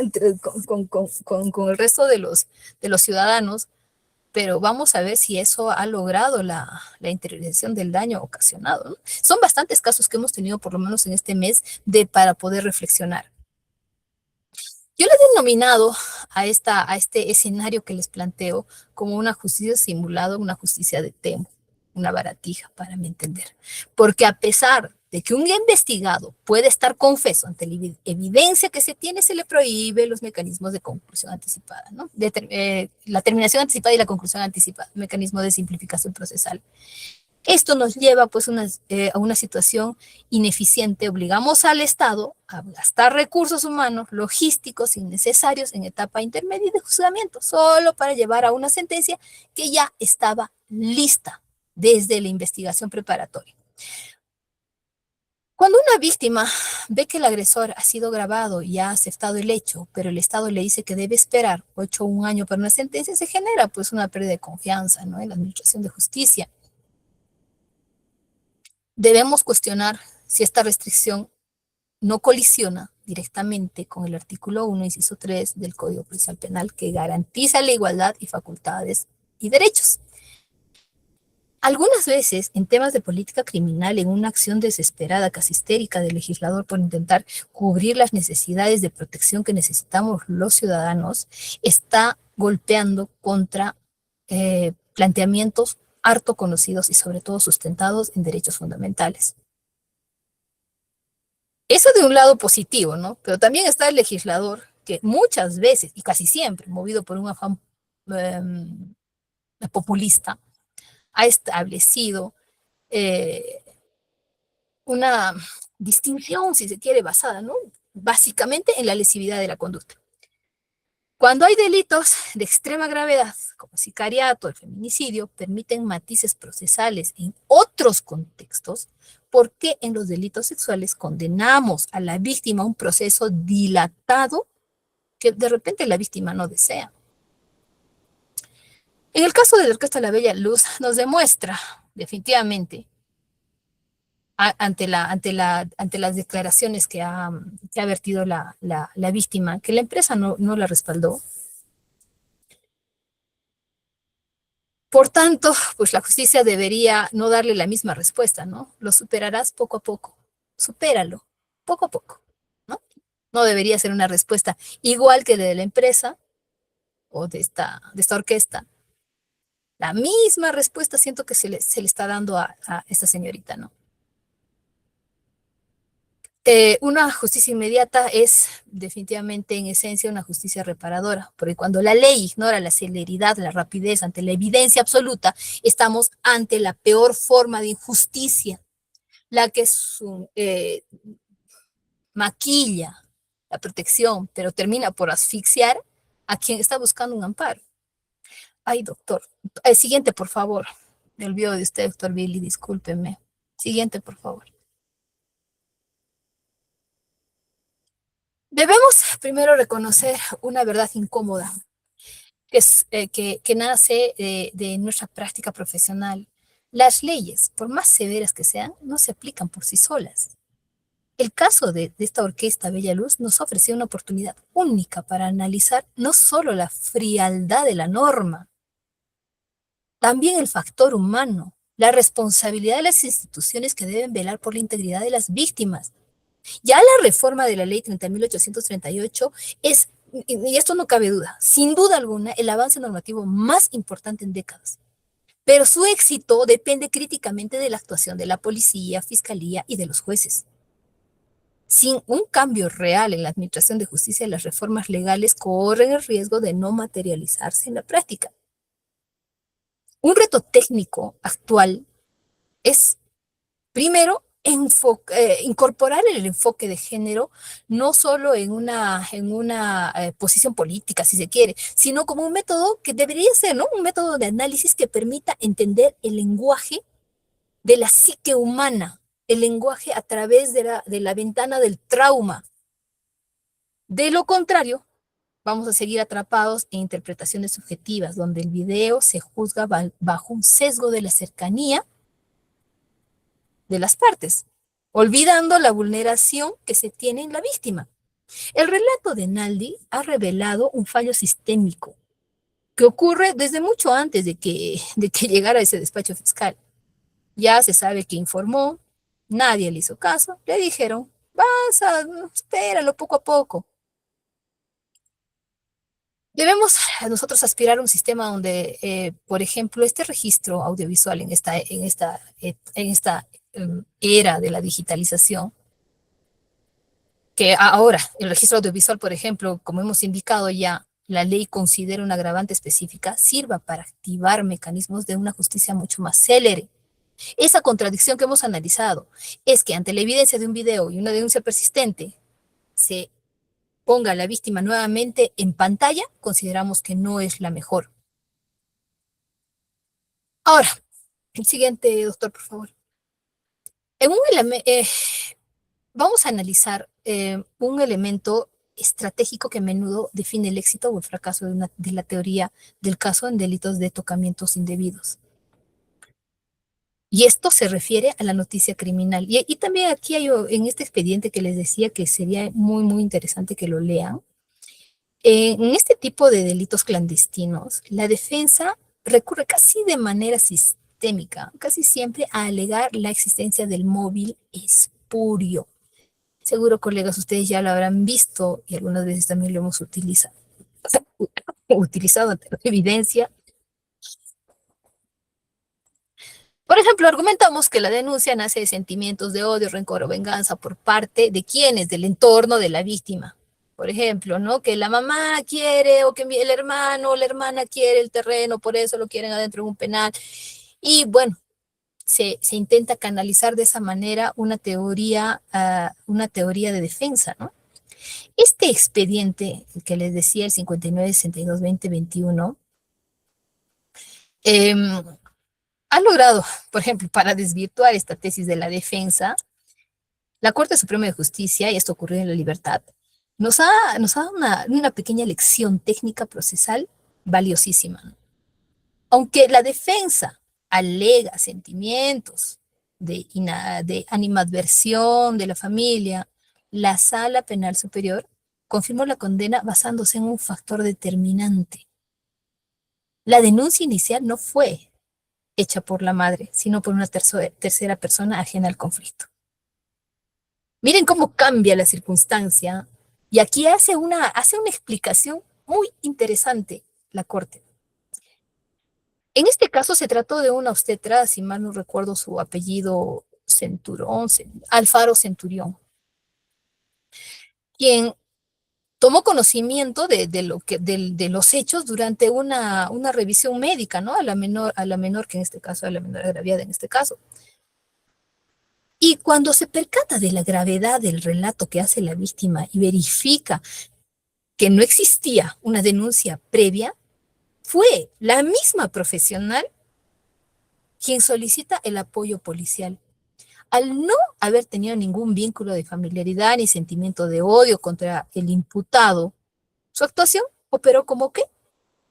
con el resto de los ciudadanos, pero vamos a ver si eso ha logrado la interiorización del daño ocasionado, ¿no? Son bastantes casos que hemos tenido, por lo menos en este mes, para poder reflexionar. Yo le he denominado a este escenario que les planteo como una justicia simulada, una justicia de temo, una baratija, para mi entender. Porque a pesar de que un investigado puede estar confeso ante la evidencia que se tiene, se le prohíbe los mecanismos de conclusión anticipada, ¿no? La terminación anticipada y la conclusión anticipada, mecanismo de simplificación procesal. Esto nos lleva pues a una situación ineficiente. Obligamos al Estado a gastar recursos humanos, logísticos innecesarios en etapa intermedia de juzgamiento, solo para llevar a una sentencia que ya estaba lista desde la investigación preparatoria. Cuando una víctima ve que el agresor ha sido grabado y ha aceptado el hecho, pero el Estado le dice que debe esperar 8 o 1 año para una sentencia, se genera pues una pérdida de confianza, ¿no?, en la administración de justicia. Debemos cuestionar si esta restricción no colisiona directamente con el artículo 1, inciso 3 del Código Procesal Penal, que garantiza la igualdad y facultades y derechos. Algunas veces, en temas de política criminal, en una acción desesperada, casi histérica del legislador por intentar cubrir las necesidades de protección que necesitamos los ciudadanos, está golpeando contra planteamientos harto conocidos y sobre todo sustentados en derechos fundamentales. Eso de un lado positivo, ¿no? Pero también está el legislador que muchas veces, y casi siempre, movido por un afán populista, ha establecido una distinción, si se quiere, basada, ¿no?, básicamente en la lesividad de la conducta. Cuando hay delitos de extrema gravedad, como el sicariato, el feminicidio, permiten matices procesales en otros contextos, porque en los delitos sexuales condenamos a la víctima a un proceso dilatado que de repente la víctima no desea. En el caso de la Orquesta La Bella Luz, nos demuestra definitivamente, ante las declaraciones que ha vertido la víctima, que la empresa no la respaldó. Por tanto, pues la justicia debería no darle la misma respuesta, ¿no? Lo superarás poco a poco. Supéralo, poco a poco, ¿no? No debería ser una respuesta igual que de la empresa o de esta orquesta. La misma respuesta siento que se le está dando a esta señorita, ¿no? Una justicia inmediata es definitivamente en esencia una justicia reparadora, porque cuando la ley ignora la celeridad, la rapidez ante la evidencia absoluta, estamos ante la peor forma de injusticia, la que maquilla la protección, pero termina por asfixiar a quien está buscando un amparo. Ay, doctor. Siguiente, por favor. Me olvido de usted, doctor Billy, discúlpeme. Siguiente, por favor. Debemos primero reconocer una verdad incómoda que nace de nuestra práctica profesional. Las leyes, por más severas que sean, no se aplican por sí solas. El caso de esta orquesta Bella Luz nos ofreció una oportunidad única para analizar no solo la frialdad de la norma, también el factor humano, la responsabilidad de las instituciones que deben velar por la integridad de las víctimas. Ya la reforma de la ley 30.838 es, y esto no cabe duda, sin duda alguna, el avance normativo más importante en décadas. Pero su éxito depende críticamente de la actuación de la policía, fiscalía y de los jueces. Sin un cambio real en la administración de justicia, las reformas legales corren el riesgo de no materializarse en la práctica. Un reto técnico actual es, primero, incorporar el enfoque de género no solo en una posición política, si se quiere, sino como un método que debería ser, ¿no? Un método de análisis que permita entender el lenguaje de la psique humana, el lenguaje a través de la ventana del trauma. De lo contrario, vamos a seguir atrapados en interpretaciones subjetivas, donde el video se juzga bajo un sesgo de la cercanía de las partes, olvidando la vulneración que se tiene en la víctima. El relato de Naldi ha revelado un fallo sistémico que ocurre desde mucho antes de que llegara ese despacho fiscal. Ya se sabe que informó, nadie le hizo caso, le dijeron, espéralo poco a poco. Debemos nosotros aspirar a un sistema donde, por ejemplo, este registro audiovisual en esta era de la digitalización, que ahora el registro audiovisual, por ejemplo, como hemos indicado ya, la ley considera una agravante específica, sirva para activar mecanismos de una justicia mucho más célere. Esa contradicción que hemos analizado es que ante la evidencia de un video y una denuncia persistente, se ponga a la víctima nuevamente en pantalla, consideramos que no es la mejor. Ahora, el siguiente, doctor, por favor. Vamos a analizar un elemento estratégico que a menudo define el éxito o el fracaso de la teoría del caso en delitos de tocamientos indebidos. Y esto se refiere a la noticia criminal. Y también aquí hay en este expediente que les decía que sería muy, muy interesante que lo lean. En este tipo de delitos clandestinos, la defensa recurre casi de manera sistémica, casi siempre a alegar la existencia del móvil espurio. Seguro, colegas, ustedes ya lo habrán visto y algunas veces también lo hemos utilizado ante la evidencia. Por ejemplo, argumentamos que la denuncia nace de sentimientos de odio, rencor o venganza por parte de quienes, del entorno de la víctima. Por ejemplo, ¿no? Que la mamá quiere o que el hermano o la hermana quiere el terreno, por eso lo quieren adentro de un penal. Y bueno, se intenta canalizar de esa manera una teoría de defensa, ¿no? Este expediente, el que les decía, el 59-62-2021, ha logrado, por ejemplo, para desvirtuar esta tesis de la defensa, la Corte Suprema de Justicia, y esto ocurrió en La Libertad, nos ha dado una pequeña lección técnica procesal valiosísima, ¿no? Aunque la defensa alega sentimientos de animadversión de la familia, la Sala Penal Superior confirmó la condena basándose en un factor determinante. La denuncia inicial no fue hecha por la madre, sino por una tercera persona ajena al conflicto. Miren cómo cambia la circunstancia, y aquí hace una explicación muy interesante la Corte. En este caso se trató de una obstetra, si mal no recuerdo su apellido, Alfaro Centurión, quien tomó conocimiento de los hechos durante una revisión médica, ¿no? A la menor que en este caso, a la menor agraviada en este caso. Y cuando se percata de la gravedad del relato que hace la víctima y verifica que no existía una denuncia previa, fue la misma profesional quien solicita el apoyo policial. Al no haber tenido ningún vínculo de familiaridad ni sentimiento de odio contra el imputado, su actuación operó como ¿qué?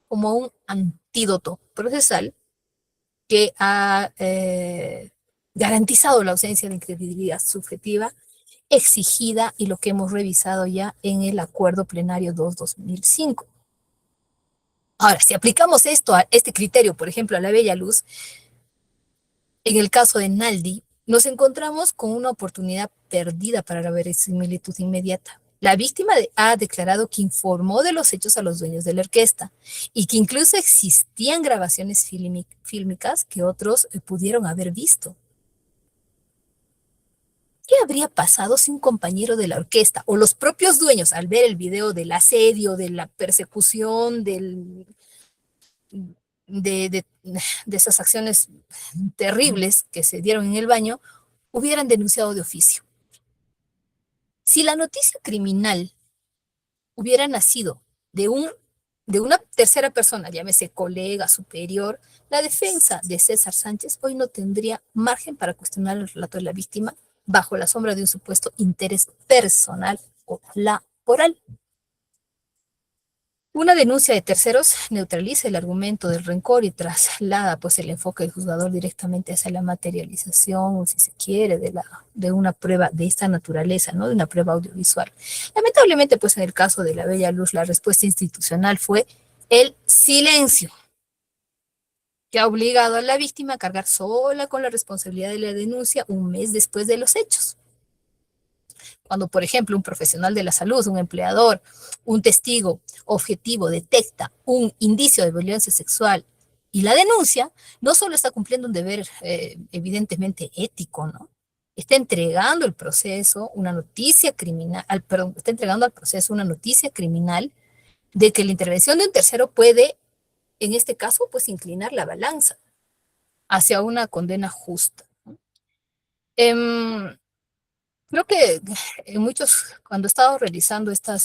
Como un antídoto procesal que ha garantizado la ausencia de incredibilidad subjetiva exigida y lo que hemos revisado ya en el Acuerdo Plenario 2-2005. Ahora, si aplicamos este criterio, por ejemplo, a la Bella Luz, en el caso de Naldi, nos encontramos con una oportunidad perdida para la verosimilitud inmediata. La víctima ha declarado que informó de los hechos a los dueños de la orquesta y que incluso existían grabaciones fílmicas que otros pudieron haber visto. ¿Qué habría pasado si un compañero de la orquesta o los propios dueños, al ver el video del asedio, de la persecución, de, de, de esas acciones terribles que se dieron en el baño, hubieran denunciado de oficio? Si la noticia criminal hubiera nacido de una tercera persona, llámese colega, superior, la defensa de César Sánchez hoy no tendría margen para cuestionar el relato de la víctima bajo la sombra de un supuesto interés personal o laboral. Una denuncia de terceros neutraliza el argumento del rencor y traslada pues el enfoque del juzgador directamente hacia la materialización, o si se quiere, de una prueba de esta naturaleza, ¿no? De una prueba audiovisual. Lamentablemente, pues en el caso de la Bella Luz, la respuesta institucional fue el silencio, que ha obligado a la víctima a cargar sola con la responsabilidad de la denuncia un mes después de los hechos. Cuando, por ejemplo, un profesional de la salud, un empleador, un testigo objetivo detecta un indicio de violencia sexual y la denuncia, no solo está cumpliendo un deber evidentemente ético, ¿no? Está entregando el proceso una noticia criminal, perdón, está entregando al proceso una noticia criminal de que la intervención de un tercero puede, en este caso, pues inclinar la balanza hacia una condena justa. Eh, Creo que en muchos, cuando he estado realizando esta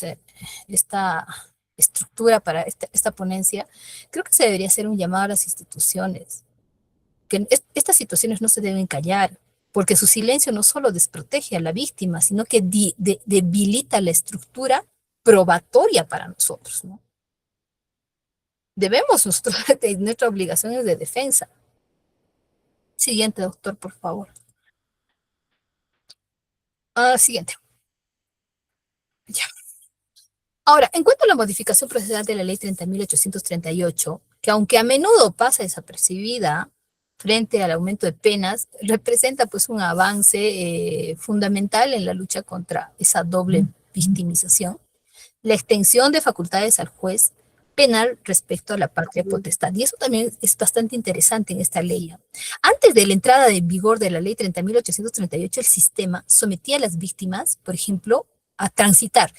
estructura para esta ponencia, creo que se debería hacer un llamado a las instituciones, que estas situaciones no se deben callar, porque su silencio no solo desprotege a la víctima, sino que debilita la estructura probatoria para nosotros, ¿no? Debemos, nuestra obligación es de defensa. Siguiente, doctor, por favor. Siguiente. Ya. Ahora, en cuanto a la modificación procesal de la ley 30.838, que aunque a menudo pasa desapercibida frente al aumento de penas, representa pues un avance fundamental en la lucha contra esa doble victimización, la extensión de facultades al juez penal respecto a la patria potestad. Y eso también es bastante interesante en esta ley. Antes de la entrada en vigor de la ley 30.838, el sistema sometía a las víctimas, por ejemplo, a transitar.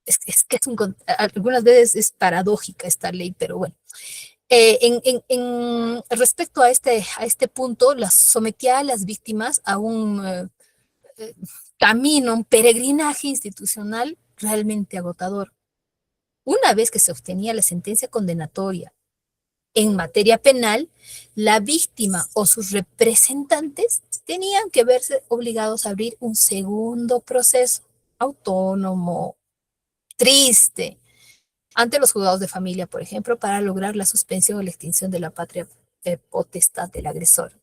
Es que algunas veces es paradójica esta ley, pero bueno. Respecto a este punto, las sometía a las víctimas a un camino, un peregrinaje institucional realmente agotador. Una vez que se obtenía la sentencia condenatoria en materia penal, la víctima o sus representantes tenían que verse obligados a abrir un segundo proceso autónomo, triste, ante los juzgados de familia, por ejemplo, para lograr la suspensión o la extinción de la patria potestad del agresor.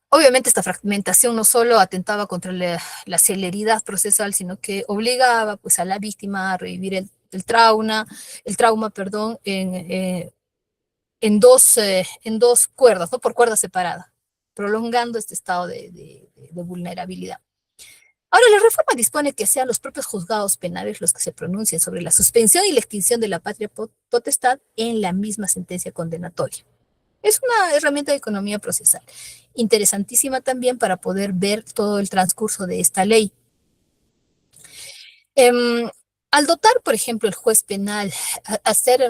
Obviamente esta fragmentación no solo atentaba contra la celeridad procesal, sino que obligaba pues, a la víctima a revivir el trauma, perdón, en dos cuerdas, no por cuerda separada, prolongando este estado de vulnerabilidad. Ahora, la reforma dispone que sean los propios juzgados penales los que se pronuncien sobre la suspensión y la extinción de la patria potestad en la misma sentencia condenatoria. Es una herramienta de economía procesal, interesantísima también para poder ver todo el transcurso de esta ley. Al dotar, por ejemplo, el juez penal a ser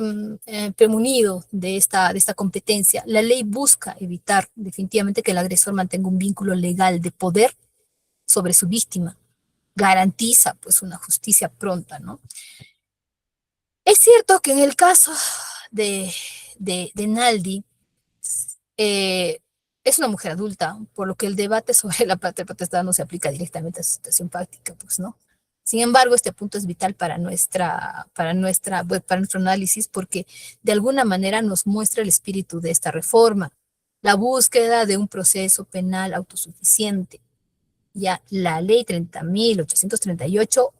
premunido de esta competencia, la ley busca evitar definitivamente que el agresor mantenga un vínculo legal de poder sobre su víctima, garantiza pues una justicia pronta, ¿no? Es cierto que en el caso de Naldi, es una mujer adulta, por lo que el debate sobre la patria potestad no se aplica directamente a su situación práctica, pues no. Sin embargo, este punto es vital para nuestro análisis porque de alguna manera nos muestra el espíritu de esta reforma, la búsqueda de un proceso penal autosuficiente. Ya la ley 30.838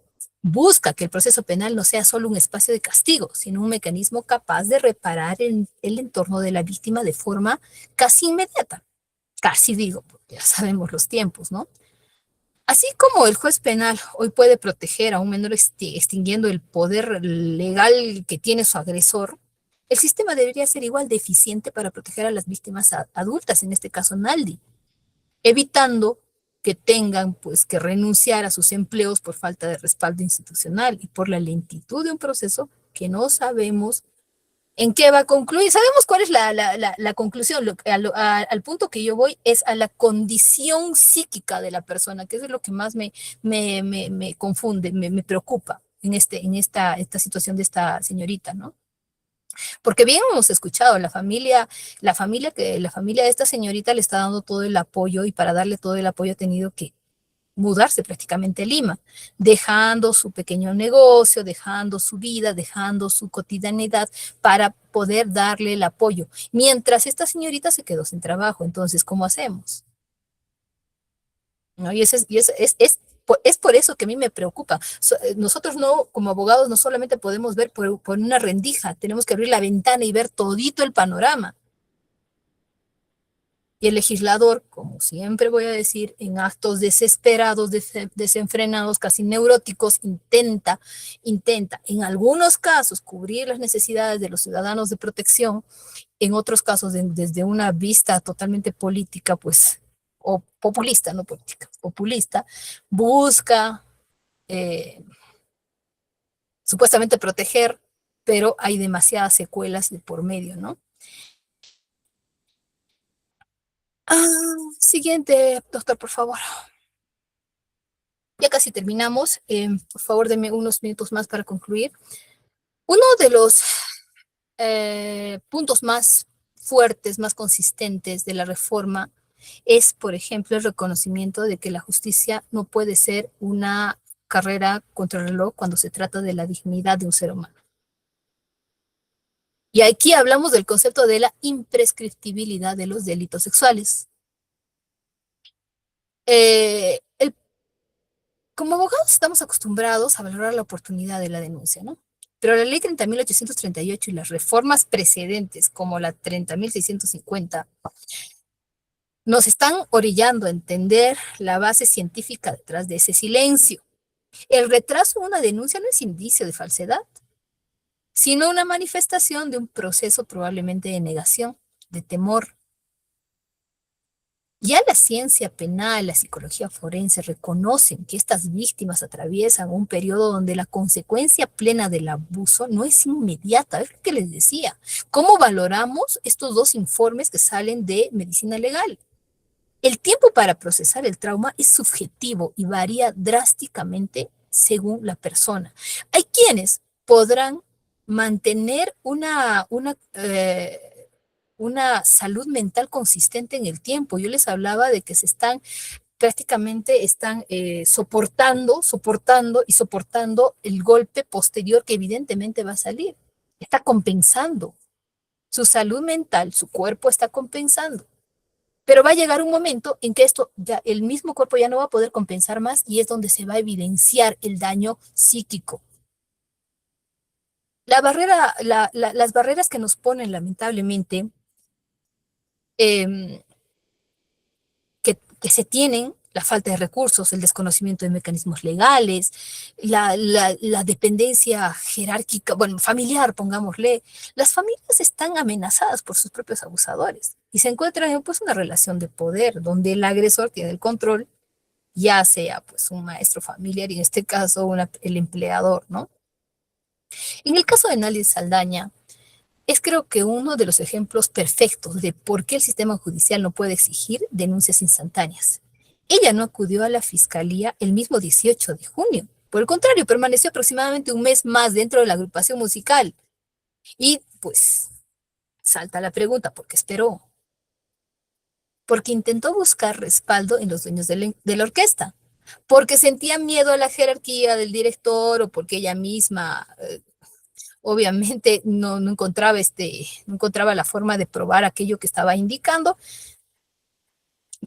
busca que el proceso penal no sea solo un espacio de castigo, sino un mecanismo capaz de reparar el entorno de la víctima de forma casi inmediata. Casi digo, porque ya sabemos los tiempos, ¿no? Así como el juez penal hoy puede proteger a un menor extinguiendo el poder legal que tiene su agresor, el sistema debería ser igual de eficiente para proteger a las víctimas adultas, en este caso Naldi. evitando que tengan pues que renunciar a sus empleos por falta de respaldo institucional y por la lentitud de un proceso que no sabemos en qué va a concluir. Sabemos cuál es la conclusión. Al punto que yo voy es a la condición psíquica de la persona, que eso es lo que más me confunde, me preocupa en, esta situación de esta señorita, ¿no? Porque bien hemos escuchado, la familia de esta señorita le está dando todo el apoyo y para darle todo el apoyo ha tenido que mudarse prácticamente a Lima, dejando su pequeño negocio, dejando su vida, dejando su cotidianidad para poder darle el apoyo. Mientras esta señorita se quedó sin trabajo, entonces, ¿cómo hacemos? ¿No? Es por eso que a mí me preocupa. Nosotros no, como abogados, no solamente podemos ver por una rendija, tenemos que abrir la ventana y ver todito el panorama. Y el legislador, como siempre voy a decir, en actos desesperados, desenfrenados, casi neuróticos, intenta en algunos casos cubrir las necesidades de los ciudadanos de protección, en otros casos desde una vista totalmente política, pues, o populista, no política, populista, busca eh, supuestamente proteger, pero hay demasiadas secuelas de por medio, ¿no? Ah, siguiente, doctor, por favor. Ya casi terminamos. Por favor, denme unos minutos más para concluir. Uno de los puntos más fuertes, más consistentes de la reforma es, por ejemplo, el reconocimiento de que la justicia no puede ser una carrera contra el reloj cuando se trata de la dignidad de un ser humano. Y aquí hablamos del concepto de la imprescriptibilidad de los delitos sexuales. El Como abogados estamos acostumbrados a valorar la oportunidad de la denuncia, ¿no? Pero la ley 30.838 y las reformas precedentes, como la 30.650, nos están orillando a entender la base científica detrás de ese silencio. El retraso de una denuncia no es indicio de falsedad, sino una manifestación de un proceso probablemente de negación, de temor. Ya la ciencia penal, la psicología forense reconocen que estas víctimas atraviesan un periodo donde la consecuencia plena del abuso no es inmediata. Es lo que les decía. ¿Cómo valoramos estos dos informes que salen de medicina legal? El tiempo para procesar el trauma es subjetivo y varía drásticamente según la persona. Hay quienes podrán mantener una salud mental consistente en el tiempo. Yo les hablaba de que prácticamente están soportando y soportando el golpe posterior que evidentemente va a salir. Está compensando. Su salud mental, su cuerpo está compensando. Pero va a llegar un momento en que el mismo cuerpo ya no va a poder compensar más y es donde se va a evidenciar el daño psíquico. Las barreras que nos ponen lamentablemente eh, que se tienen, la falta de recursos, el desconocimiento de mecanismos legales, la dependencia jerárquica, bueno, familiar, pongámosle. Las familias están amenazadas por sus propios abusadores y se encuentran en pues, una relación de poder donde el agresor tiene el control, ya sea pues un maestro familiar y en este caso el empleador, ¿no? En el caso de Nali Saldaña, es creo que uno de los ejemplos perfectos de por qué el sistema judicial no puede exigir denuncias instantáneas. Ella no acudió a la fiscalía el mismo 18 de junio. Por el contrario, permaneció aproximadamente un mes más dentro de la agrupación musical. Y pues salta la pregunta, ¿por qué esperó? Porque intentó buscar respaldo en los dueños de la orquesta, porque sentía miedo a la jerarquía del director o porque ella misma obviamente no encontraba la forma de probar aquello que estaba indicando,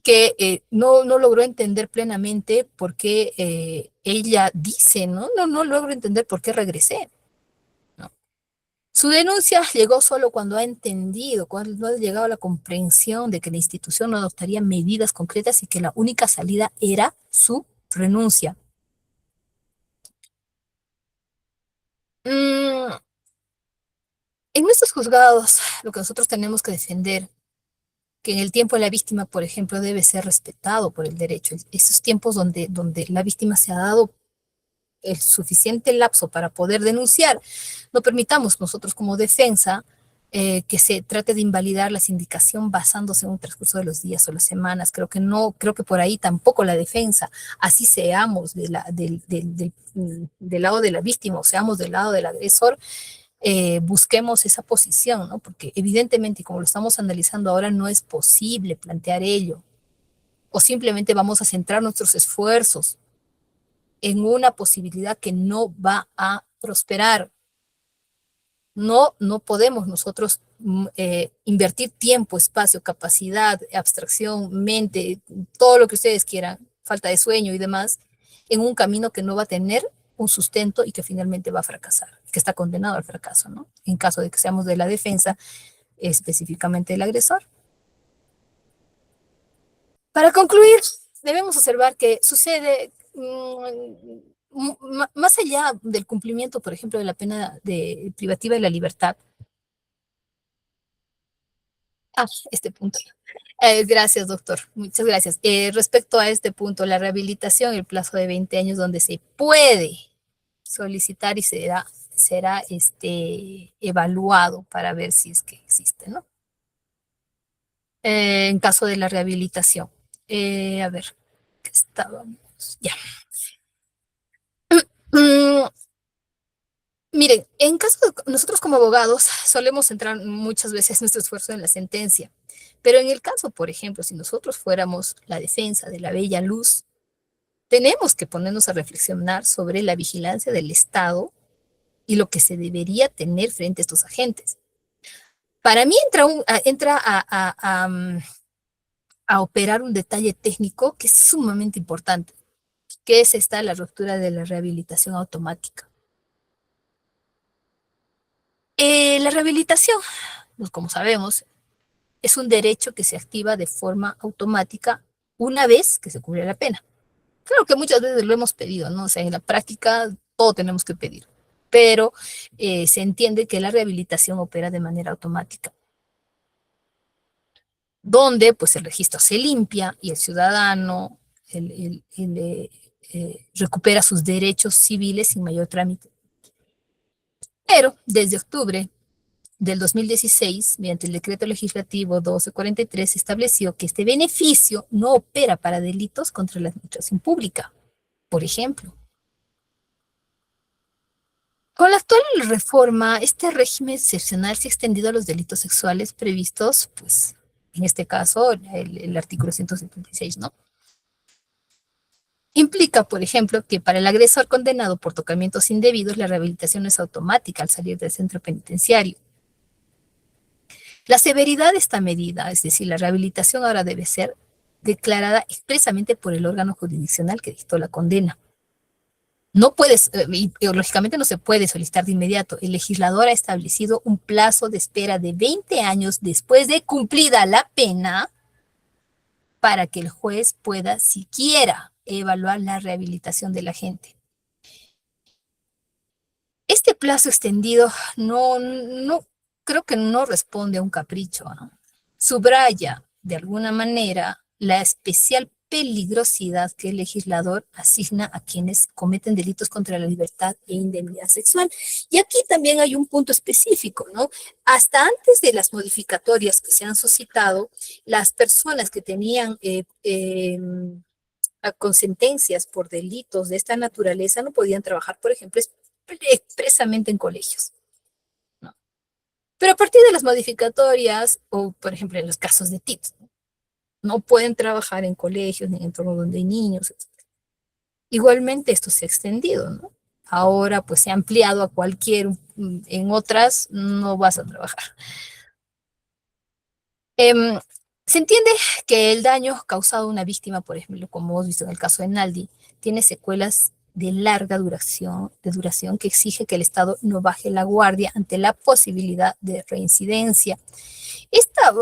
que no logró entender plenamente por qué ella dice, no logro entender por qué regresé. ¿No? Su denuncia llegó solo cuando ha entendido, cuando ha llegado a la comprensión de que la institución no adoptaría medidas concretas y que la única salida era su renuncia. Mm, en nuestros juzgados, lo que nosotros tenemos que defender que en el tiempo de la víctima, por ejemplo, debe ser respetado por el derecho. Esos tiempos donde la víctima se ha dado el suficiente lapso para poder denunciar, no permitamos nosotros como defensa que se trate de invalidar la sindicación basándose en un transcurso de los días o las semanas. Creo que no, creo que por ahí tampoco la defensa, así seamos del lado de la víctima o seamos del lado del agresor, busquemos esa posición, ¿no? Porque evidentemente, como lo estamos analizando ahora, no es posible plantear ello. O simplemente vamos a centrar nuestros esfuerzos en una posibilidad que no va a prosperar. No podemos nosotros invertir tiempo, espacio, capacidad, abstracción, mente, todo lo que ustedes quieran, falta de sueño y demás, en un camino que no va a tener un sustento y que finalmente va a fracasar, que está condenado al fracaso, ¿no? En caso de que seamos de la defensa, específicamente del agresor. Para concluir, debemos observar que sucede más allá del cumplimiento, por ejemplo, de la pena privativa de la libertad. Este punto. Gracias, doctor. Muchas gracias. Respecto a este punto, la rehabilitación, el plazo de 20 años donde se puede solicitar y será evaluado para ver si es que existe, ¿no? En caso de la rehabilitación. A ver, ¿qué estábamos? Ya. Miren, en caso de nosotros como abogados solemos centrar muchas veces nuestro esfuerzo en la sentencia, pero en el caso, por ejemplo, si nosotros fuéramos la defensa de la bella luz, tenemos que ponernos a reflexionar sobre la vigilancia del Estado y lo que se debería tener frente a estos agentes. Para mí entra a operar un detalle técnico que es sumamente importante, que es la ruptura de la rehabilitación automática. La rehabilitación, pues como sabemos, es un derecho que se activa de forma automática una vez que se cubre la pena. Claro que muchas veces lo hemos pedido, ¿no? O sea, en la práctica todo tenemos que pedir, pero se entiende que la rehabilitación opera de manera automática, donde pues el registro se limpia y el ciudadano recupera sus derechos civiles sin mayor trámite. Pero desde octubre del 2016, mediante el decreto legislativo 1243, se estableció que este beneficio no opera para delitos contra la administración pública, por ejemplo. Con la actual reforma, este régimen excepcional se ha extendido a los delitos sexuales previstos, pues, en este caso, el artículo 176, ¿no? Implica, por ejemplo, que para el agresor condenado por tocamientos indebidos, la rehabilitación es automática al salir del centro penitenciario. La severidad de esta medida, es decir, la rehabilitación ahora debe ser declarada expresamente por el órgano jurisdiccional que dictó la condena. No puedes, lógicamente no se puede solicitar de inmediato. El legislador ha establecido un plazo de espera de 20 años después de cumplida la pena para que el juez pueda siquiera evaluar la rehabilitación de la gente. Este plazo extendido creo que no responde a un capricho, ¿no? Subraya de alguna manera la especial peligrosidad que el legislador asigna a quienes cometen delitos contra la libertad e indemnidad sexual. Y aquí también hay un punto específico, ¿no? Hasta antes de las modificatorias que se han suscitado, las personas que tenían con sentencias por delitos de esta naturaleza no podían trabajar, por ejemplo, expresamente en colegios, ¿no? Pero a partir de las modificatorias, o por ejemplo en los casos de TIPS, no pueden trabajar en colegios ni en entornos donde hay niños, etc. Igualmente esto se ha extendido, ¿no? Ahora pues se ha ampliado a en otras no vas a trabajar. Se entiende que el daño causado a una víctima, por ejemplo, como hemos visto en el caso de Naldi, tiene secuelas de larga duración que exige que el Estado no baje la guardia ante la posibilidad de reincidencia. Esta,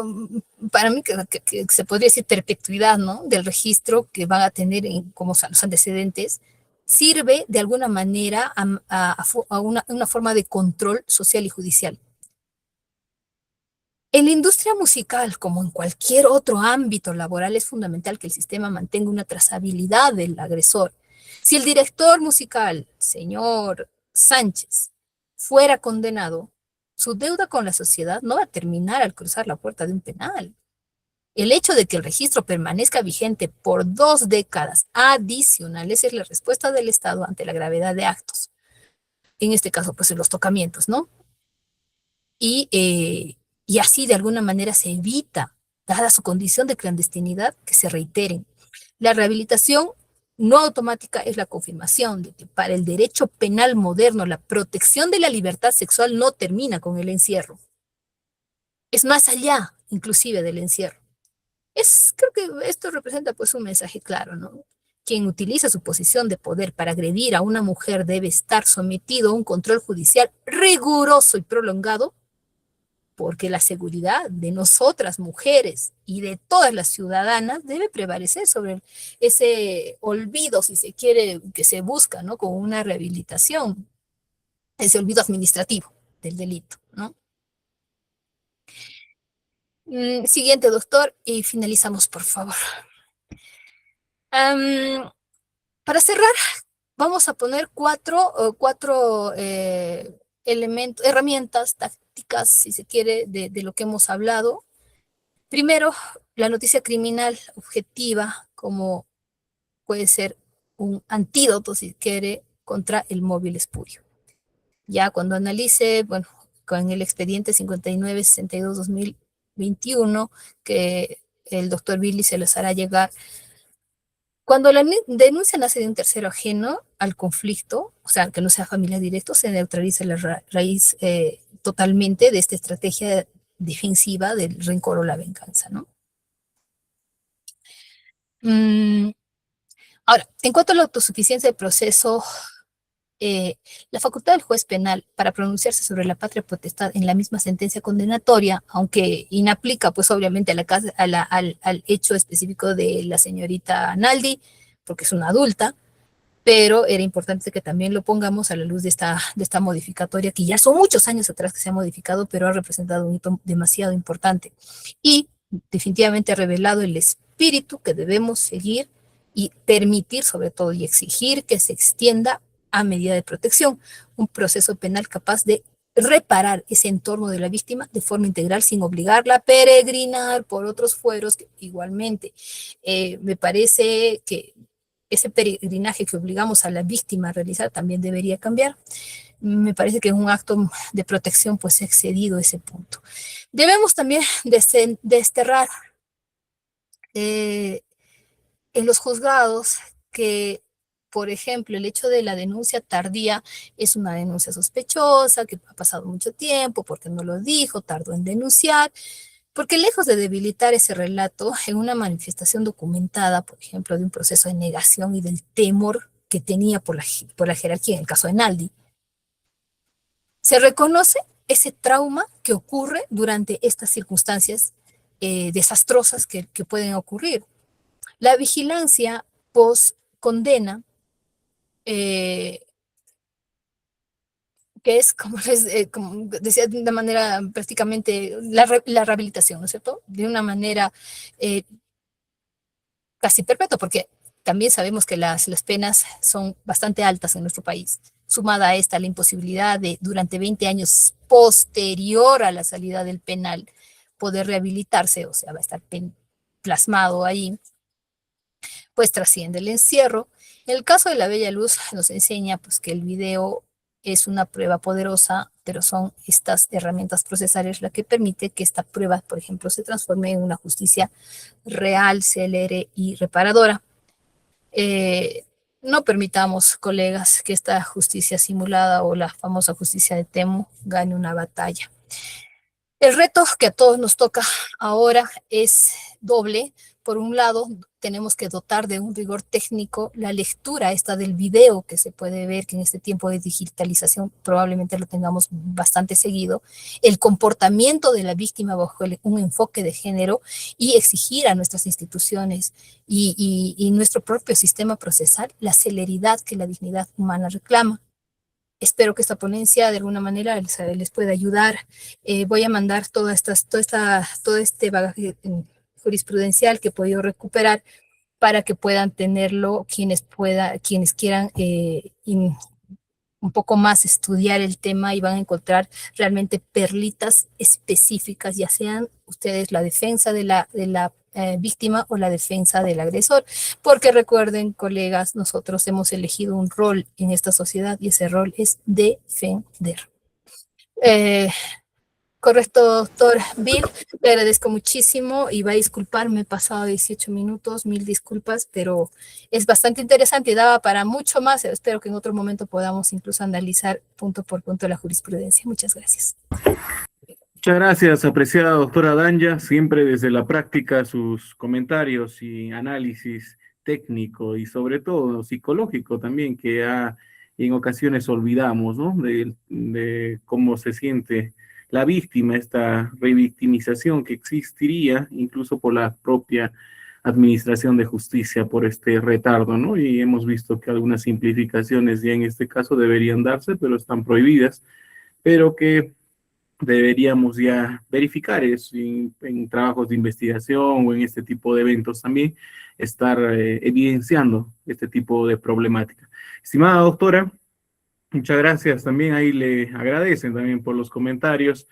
para mí, que se podría decir perpetuidad, ¿no?, del registro que van a tener como los antecedentes, sirve de alguna manera a una forma de control social y judicial. En la industria musical, como en cualquier otro ámbito laboral, es fundamental que el sistema mantenga una trazabilidad del agresor. Si el director musical, señor Sánchez, fuera condenado, su deuda con la sociedad no va a terminar al cruzar la puerta de un penal. El hecho de que el registro permanezca vigente por 2 décadas adicionales es la respuesta del Estado ante la gravedad de actos. En este caso, pues en los tocamientos, ¿no? Y así de alguna manera se evita, dada su condición de clandestinidad, que se reiteren. La rehabilitación no automática es la confirmación de que para el derecho penal moderno la protección de la libertad sexual no termina con el encierro. Es más allá, inclusive, del encierro. Creo que esto representa pues un mensaje claro, ¿no? Quien utiliza su posición de poder para agredir a una mujer debe estar sometido a un control judicial riguroso y prolongado, porque la seguridad de nosotras mujeres y de todas las ciudadanas debe prevalecer sobre ese olvido, si se quiere, que se busca, ¿no? Con una rehabilitación, ese olvido administrativo del delito, ¿no? Siguiente, doctor, y finalizamos, por favor. Para cerrar, vamos a poner cuatro elementos, herramientas tácticas, si se quiere, de lo que hemos hablado. Primero, la noticia criminal objetiva, como puede ser un antídoto, si quiere, contra el móvil espurio. Ya cuando analice, bueno, con el expediente 5962-2021, que el doctor Billy se les hará llegar, cuando la denuncia nace de un tercero ajeno al conflicto, o sea, que no sea familia directo, se neutraliza la raíz totalmente de esta estrategia defensiva del rencor o la venganza, ¿no? Ahora, en cuanto a la autosuficiencia del proceso, la facultad del juez penal para pronunciarse sobre la patria potestad en la misma sentencia condenatoria, aunque inaplica, pues obviamente al hecho específico de la señorita Naldi, porque es una adulta, pero era importante que también lo pongamos a la luz de esta modificatoria, que ya son muchos años atrás que se ha modificado, pero ha representado un hito demasiado importante. Y definitivamente ha revelado el espíritu que debemos seguir y permitir, sobre todo, y exigir que se extienda a medida de protección, un proceso penal capaz de reparar ese entorno de la víctima de forma integral sin obligarla a peregrinar por otros fueros que igualmente me parece que ese peregrinaje que obligamos a la víctima a realizar también debería cambiar. Me parece que en un acto de protección pues se ha excedido ese punto. Debemos también desterrar en los juzgados que, por ejemplo, el hecho de la denuncia tardía es una denuncia sospechosa, que ha pasado mucho tiempo, porque no lo dijo, tardó en denunciar, porque lejos de debilitar ese relato en una manifestación documentada, por ejemplo, de un proceso de negación y del temor que tenía por la jerarquía, en el caso de Naldi, se reconoce ese trauma que ocurre durante estas circunstancias desastrosas que pueden ocurrir. La vigilancia post condena, eh, que es, como decía, de una manera prácticamente la rehabilitación, ¿no es cierto? De una manera casi perpetua, porque también sabemos que las penas son bastante altas en nuestro país. Sumada a esta la imposibilidad de, durante 20 años posterior a la salida del penal, poder rehabilitarse, o sea, va a estar plasmado ahí, pues trasciende el encierro. En el caso de la Bella Luz nos enseña pues que el video es una prueba poderosa, pero son estas herramientas procesales las que permite que esta prueba, por ejemplo, se transforme en una justicia real, célere y reparadora. Eh, no permitamos, colegas, que esta justicia simulada o la famosa justicia de Temu gane una batalla. El reto que a todos nos toca ahora es doble. Por un lado, tenemos que dotar de un rigor técnico la lectura esta del video que se puede ver, que en este tiempo de digitalización probablemente lo tengamos bastante seguido, el comportamiento de la víctima bajo un enfoque de género y exigir a nuestras instituciones y nuestro propio sistema procesal la celeridad que la dignidad humana reclama. Espero que esta ponencia de alguna manera les pueda ayudar. Voy a mandar todo este bagaje jurisprudencial que he podido recuperar para que puedan tenerlo quienes quieran un poco más estudiar el tema y van a encontrar realmente perlitas específicas, ya sean ustedes la defensa de la víctima o la defensa del agresor, porque recuerden, colegas, nosotros hemos elegido un rol en esta sociedad y ese rol es defender. Correcto, doctor Bill, le agradezco muchísimo y va a disculparme, he pasado 18 minutos, mil disculpas, pero es bastante interesante y daba para mucho más. Espero que en otro momento podamos incluso analizar punto por punto la jurisprudencia. Muchas gracias. Muchas gracias, apreciada doctora Danya. Siempre desde la práctica sus comentarios y análisis técnico y sobre todo psicológico también, que en ocasiones olvidamos, ¿no? De cómo se siente la víctima, esta revictimización que existiría incluso por la propia Administración de Justicia por este retardo, ¿no? Y hemos visto que algunas simplificaciones ya en este caso deberían darse, pero están prohibidas, pero que deberíamos ya verificar eso en trabajos de investigación o en este tipo de eventos también, estar evidenciando este tipo de problemática. Estimada doctora, muchas gracias también, ahí le agradecen también por los comentarios.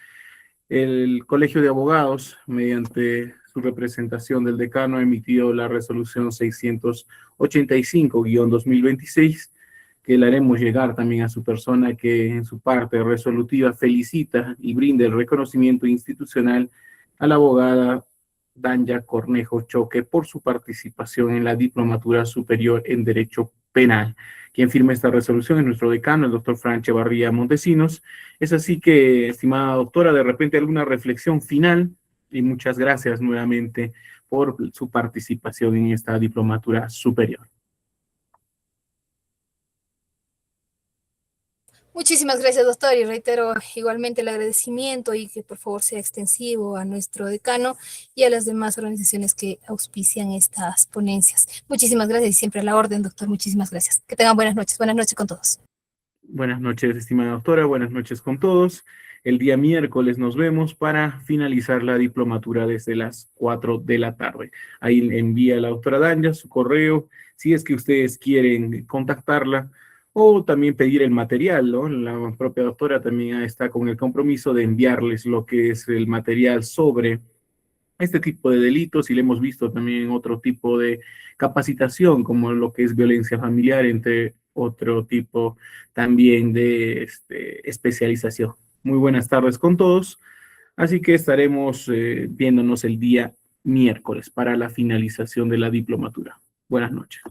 El Colegio de Abogados, mediante su representación del decano, ha emitido la resolución 685-2026, que le haremos llegar también a su persona, que en su parte resolutiva felicita y brinda el reconocimiento institucional a la abogada Danya Cornejo Choque por su participación en la Diplomatura Superior en Derecho Penal. Quien firma esta resolución es nuestro decano, el doctor Fran Echevarría Montesinos. Es así que, estimada doctora, de repente alguna reflexión final y muchas gracias nuevamente por su participación en esta Diplomatura Superior. Muchísimas gracias, doctor, y reitero igualmente el agradecimiento y que por favor sea extensivo a nuestro decano y a las demás organizaciones que auspician estas ponencias. Muchísimas gracias y siempre a la orden, doctor. Muchísimas gracias. Que tengan buenas noches. Buenas noches con todos. Buenas noches, estimada doctora. Buenas noches con todos. El día miércoles nos vemos para finalizar la diplomatura desde las 4 de la tarde. Ahí envía a la doctora Danya su correo, si es que ustedes quieren contactarla, o también pedir el material, ¿no? La propia doctora también está con el compromiso de enviarles lo que es el material sobre este tipo de delitos, y le hemos visto también otro tipo de capacitación, como lo que es violencia familiar, entre otro tipo también de especialización. Muy buenas tardes con todos, así que estaremos viéndonos el día miércoles para la finalización de la diplomatura. Buenas noches.